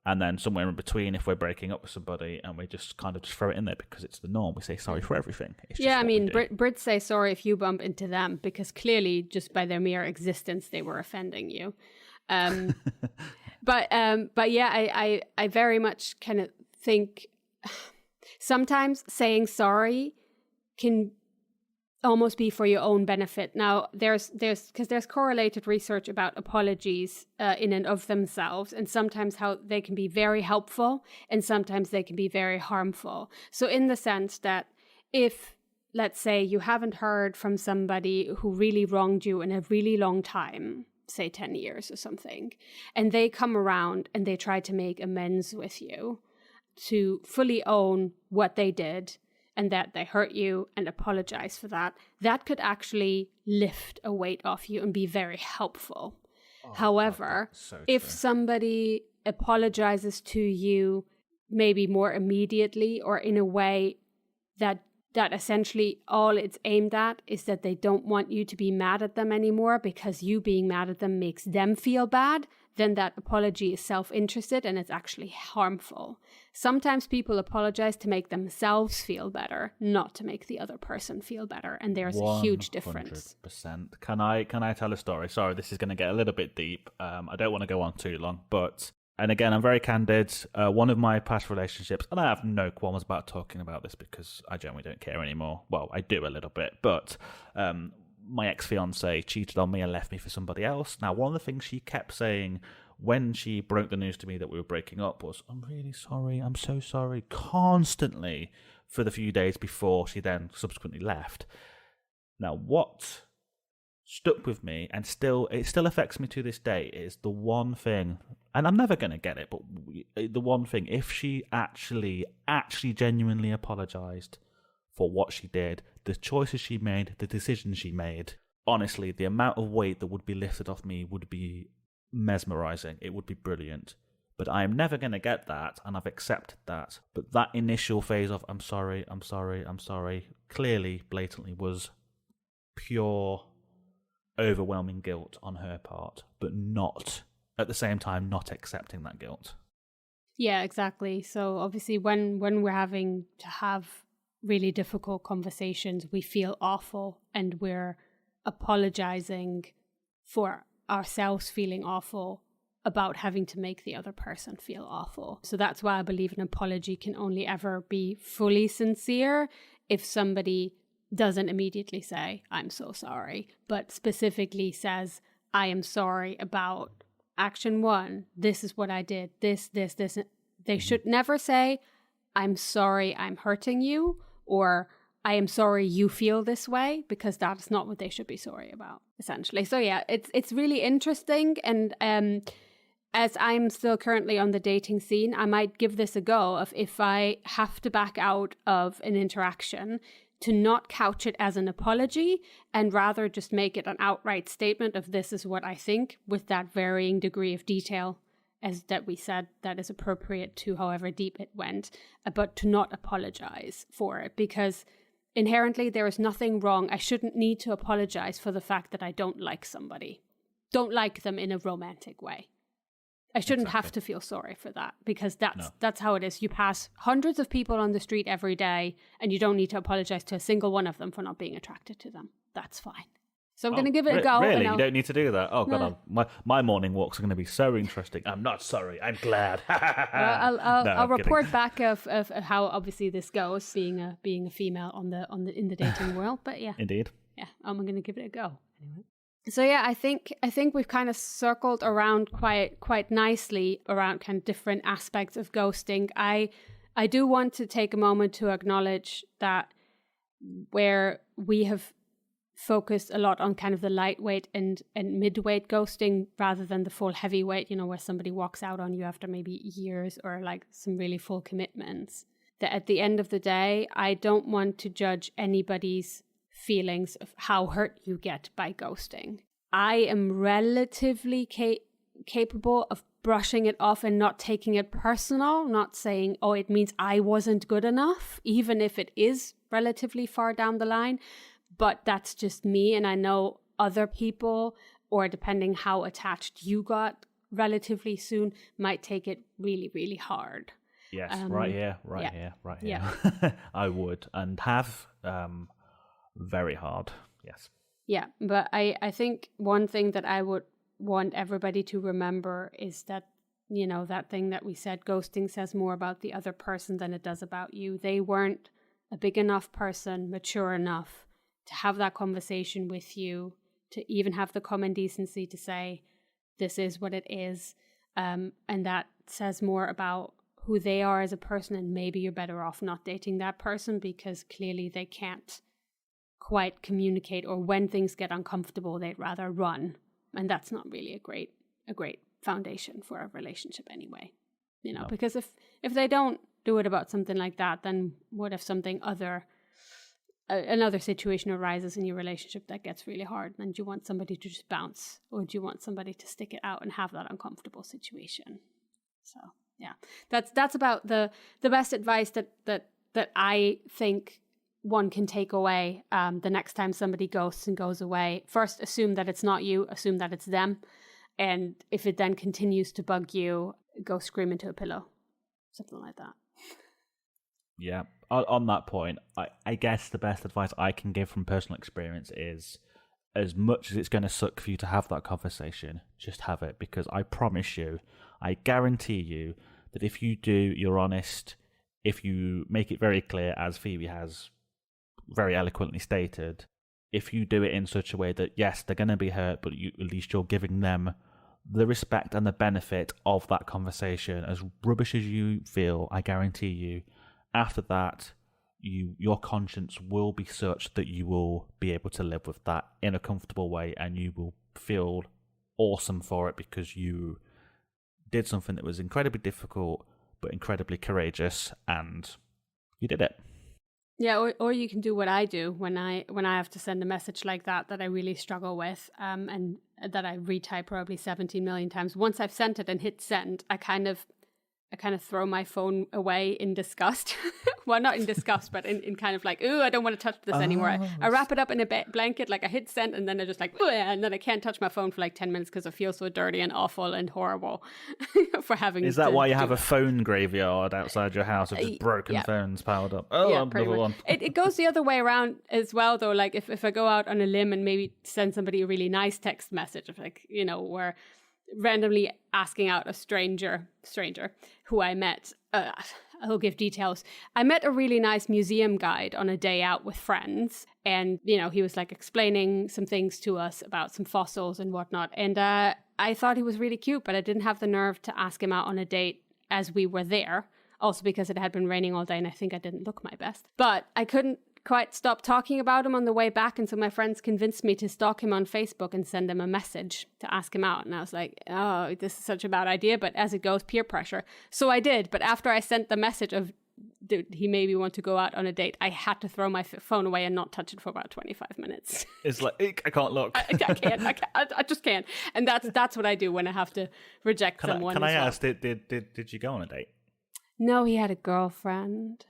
and then somewhere in between, if we're breaking up with somebody, and we just kind of just throw it in there because it's the norm, we say sorry for everything. Yeah, I mean, Brits say sorry if you bump into them, because clearly, just by their mere existence, they were offending you. But yeah, I very much kind of think sometimes saying sorry can almost be for your own benefit. Now, there's correlated research about apologies in and of themselves, and sometimes how they can be very helpful and sometimes they can be very harmful. So in the sense that if, let's say, you haven't heard from somebody who really wronged you in a really long time, say 10 years or something, and they come around and they try to make amends with you, to fully own what they did and that they hurt you and apologize for that, that could actually lift a weight off you and be very helpful. However, if somebody apologizes to you maybe more immediately or in a way that essentially all it's aimed at is that they don't want you to be mad at them anymore because you being mad at them makes them feel bad, then that apology is self-interested and it's actually harmful. Sometimes people apologize to make themselves feel better, not to make the other person feel better, and there's a huge difference. 100%. Can I tell a story? Sorry, this is going to get a little bit deep. I don't want to go on too long, but... And again, I'm very candid. One of my past relationships, and I have no qualms about talking about this because I generally don't care anymore. Well, I do a little bit, but my ex-fiancée cheated on me and left me for somebody else. Now, one of the things she kept saying when she broke the news to me that we were breaking up was, "I'm really sorry, I'm so sorry," constantly for the few days before she then subsequently left. Now, what stuck with me, and it still affects me to this day, is the one thing, and I'm never going to get it, but the one thing, if she actually genuinely apologized for what she did, the choices she made, the decisions she made, honestly, the amount of weight that would be lifted off me would be mesmerizing. It would be brilliant. But I am never going to get that, and I've accepted that. But that initial phase of, I'm sorry, clearly, blatantly was pure overwhelming guilt on her part, but not at the same time not accepting that guilt. Yeah, exactly. So obviously when we're having to have really difficult conversations, we feel awful and we're apologizing for ourselves feeling awful about having to make the other person feel awful. So that's why I believe an apology can only ever be fully sincere if somebody doesn't immediately say, "I'm so sorry," but specifically says, "I am sorry about action 1. This is what I did. This. They should never say, "I'm sorry I'm hurting you," or "I am sorry you feel this way," because that is not what they should be sorry about, essentially. So yeah, it's really interesting. And as I'm still currently on the dating scene, I might give this a go of, if I have to back out of an interaction, to not couch it as an apology and rather just make it an outright statement of, "This is what I think," with that varying degree of detail, as that we said, that is appropriate to however deep it went, but to not apologize for it, because inherently there is nothing wrong. I shouldn't need to apologize for the fact that I don't like somebody, don't like them in a romantic way. I shouldn't have to feel sorry for that, because that's how it is. You pass hundreds of people on the street every day and you don't need to apologize to a single one of them for not being attracted to them. That's fine. So I'm going to give it a go. Really? You don't need to do that? Oh, God, my morning walks are going to be so interesting. I'm not sorry. I'm glad. I'll report back of how obviously this goes, being a female in the dating world. But yeah. Indeed. Yeah, I'm going to give it a go. Anyway. So yeah, I think we've kind of circled around quite nicely around kind of different aspects of ghosting. I do want to take a moment to acknowledge that where we have focused a lot on kind of the lightweight and midweight ghosting rather than the full heavyweight, where somebody walks out on you after maybe years or like some really full commitments. that at the end of the day, I don't want to judge anybody's feelings of how hurt you get by ghosting. I am relatively capable of brushing it off and not taking it personal, not saying, oh, it means I wasn't good enough, even if it is relatively far down the line. But that's just me. And I know other people, or depending how attached you got relatively soon, might take it really, really hard. Yes, right here. Yeah. I would, and have very hard. Yes. Yeah, but I think one thing that I would want everybody to remember is that, you know, that thing that we said, ghosting says more about the other person than it does about you. They weren't a big enough person, mature enough to have that conversation with you, to even have the common decency to say, this is what it is. And that says more about who they are as a person, and maybe you're better off not dating that person because clearly they can't quite communicate, or when things get uncomfortable, they'd rather run. And that's not really a great foundation for a relationship anyway. You know, because if they don't do it about something like that, then what if something another situation arises in your relationship that gets really hard, and you want somebody to just bounce, or do you want somebody to stick it out and have that uncomfortable situation? So yeah, that's about the best advice that I think one can take away the next time somebody ghosts and goes away. First, assume that it's not you, assume that it's them. And if it then continues to bug you, go scream into a pillow. Something like that. Yeah. On that point, I guess the best advice I can give from personal experience is, as much as it's going to suck for you to have that conversation, just have it. Because I promise you, I guarantee you that if you do, you're honest, if you make it very clear, as Phoebe has very eloquently stated, if you do it in such a way that, yes, they're going to be hurt, but at least you're giving them the respect and the benefit of that conversation, as rubbish as you feel, I guarantee you, after that, your conscience will be such that you will be able to live with that in a comfortable way, and you will feel awesome for it because you did something that was incredibly difficult but incredibly courageous, and you did it. Yeah, or you can do what I do when I have to send a message like that I really struggle with, and that I retype probably 17 million times. Once I've sent it and hit send, I kind of throw my phone away in disgust. Well, not in disgust, but in kind of like, ooh, I don't want to touch this anymore. I wrap it up in a blanket, like I hit send, and then I just like, and then I can't touch my phone for like 10 minutes because I feel so dirty and awful and horrible for having. Is that why you have a phone graveyard outside your house of just broken phones piled up? Oh, yeah, another one. It goes the other way around as well, though. Like if I go out on a limb and maybe send somebody a really nice text message of like, you know, where randomly asking out a stranger who I met, I'll give details. I met a really nice museum guide on a day out with friends, and you know, he was like explaining some things to us about some fossils and whatnot, and I thought he was really cute, but I didn't have the nerve to ask him out on a date as we were there, also because it had been raining all day and I think I didn't look my best. But I couldn't quite stop talking about him on the way back, and so my friends convinced me to stalk him on Facebook and send him a message to ask him out, and I was like, oh, this is such a bad idea, but as it goes, peer pressure. So I did, but after I sent the message of, dude, he maybe want to go out on a date, I had to throw my phone away and not touch it for about 25 minutes. It's like, I can't look. I just can't. And that's what I do when I have to reject someone. Can I ask, did you go on a date? No, he had a girlfriend.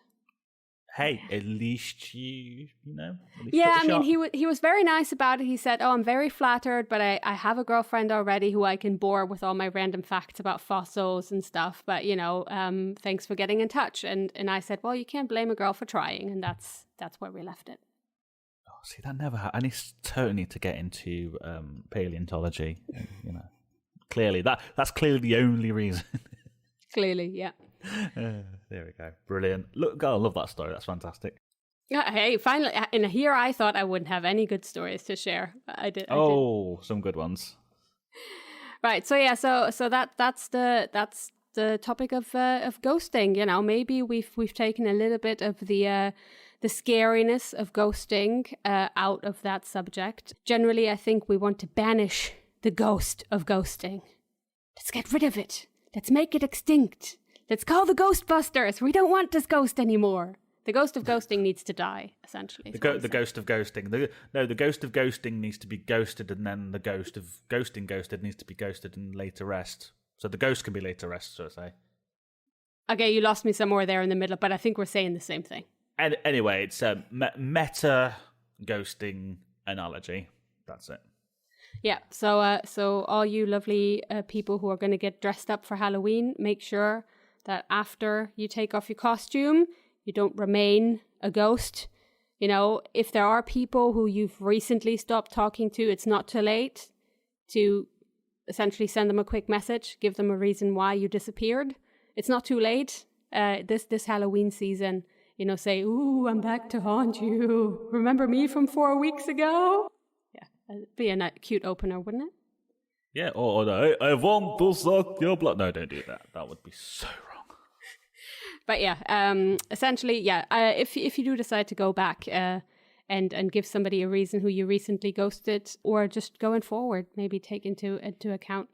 Hey, at least you know. Yeah, I mean, he was very nice about it. He said, "Oh, I'm very flattered, but I have a girlfriend already who I can bore with all my random facts about fossils and stuff. But you know, thanks for getting in touch." And I said, "Well, you can't blame a girl for trying," and that's where we left it. Oh, see, that never happened. I totally need to get into paleontology. You know, clearly that's clearly the only reason. Clearly, yeah. There we go. Brilliant. Look, I love that story. That's fantastic. Yeah, hey, finally, in here I thought I wouldn't have any good stories to share. I did. Some good ones. Right. So yeah. So that's the topic of ghosting. You know, maybe we've taken a little bit of the scariness of ghosting out of that subject. Generally, I think we want to banish the ghost of ghosting. Let's get rid of it. Let's make it extinct. Let's call the Ghostbusters. We don't want this ghost anymore. The ghost of ghosting needs to die, essentially. The ghost of ghosting. The ghost of ghosting needs to be ghosted, and then the ghost of ghosting ghosted needs to be ghosted and laid to rest. So the ghost can be laid to rest, so to say. Okay, you lost me somewhere there in the middle, but I think we're saying the same thing. And anyway, it's a meta ghosting analogy. That's it. Yeah, so all you lovely people who are going to get dressed up for Halloween, make sure that after you take off your costume, you don't remain a ghost. You know, if there are people who you've recently stopped talking to, it's not too late to essentially send them a quick message, give them a reason why you disappeared. It's not too late. This Halloween season, you know, say, "Ooh, I'm back to haunt you. Remember me from 4 weeks ago?" Yeah, it'd be a cute opener, wouldn't it? Yeah, or I want to suck your blood. No, don't do that. That would be so wrong. But yeah, essentially, yeah. If you do decide to go back and give somebody a reason who you recently ghosted, or just going forward, maybe take into account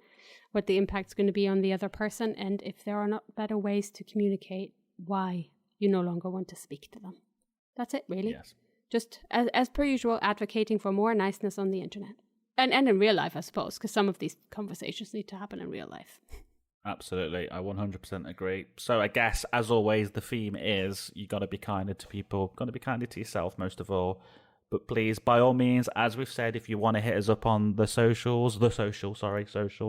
what the impact's going to be on the other person, and if there are not better ways to communicate why you no longer want to speak to them. That's it, really. Yes. Just as per usual, advocating for more niceness on the internet and in real life, I suppose, because some of these conversations need to happen in real life. Absolutely, I 100% agree. So I guess, as always, the theme is you got to be kinder to people, got to be kinder to yourself most of all. But please, by all means, as we've said, if you want to hit us up on the social,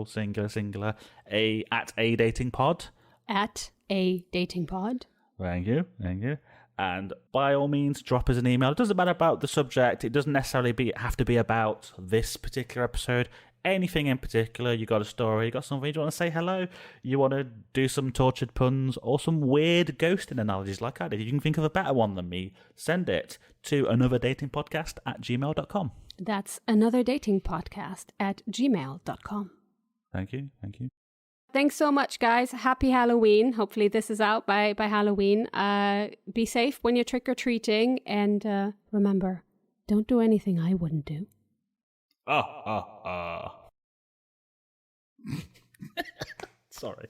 singular, at a dating pod. At a dating pod. Thank you. And by all means, drop us an email. It doesn't matter about the subject. It doesn't necessarily have to be about this particular episode. Anything in particular, you got a story, you got something you want to say hello, you want to do some tortured puns or some weird ghosting analogies like I did. You can think of a better one than me. Send it to anotherdatingpodcast@gmail.com. That's anotherdatingpodcast@gmail.com. Thank you. Thanks so much, guys. Happy Halloween. Hopefully this is out by Halloween. Be safe when you're trick-or-treating, and remember, don't do anything I wouldn't do. Sorry.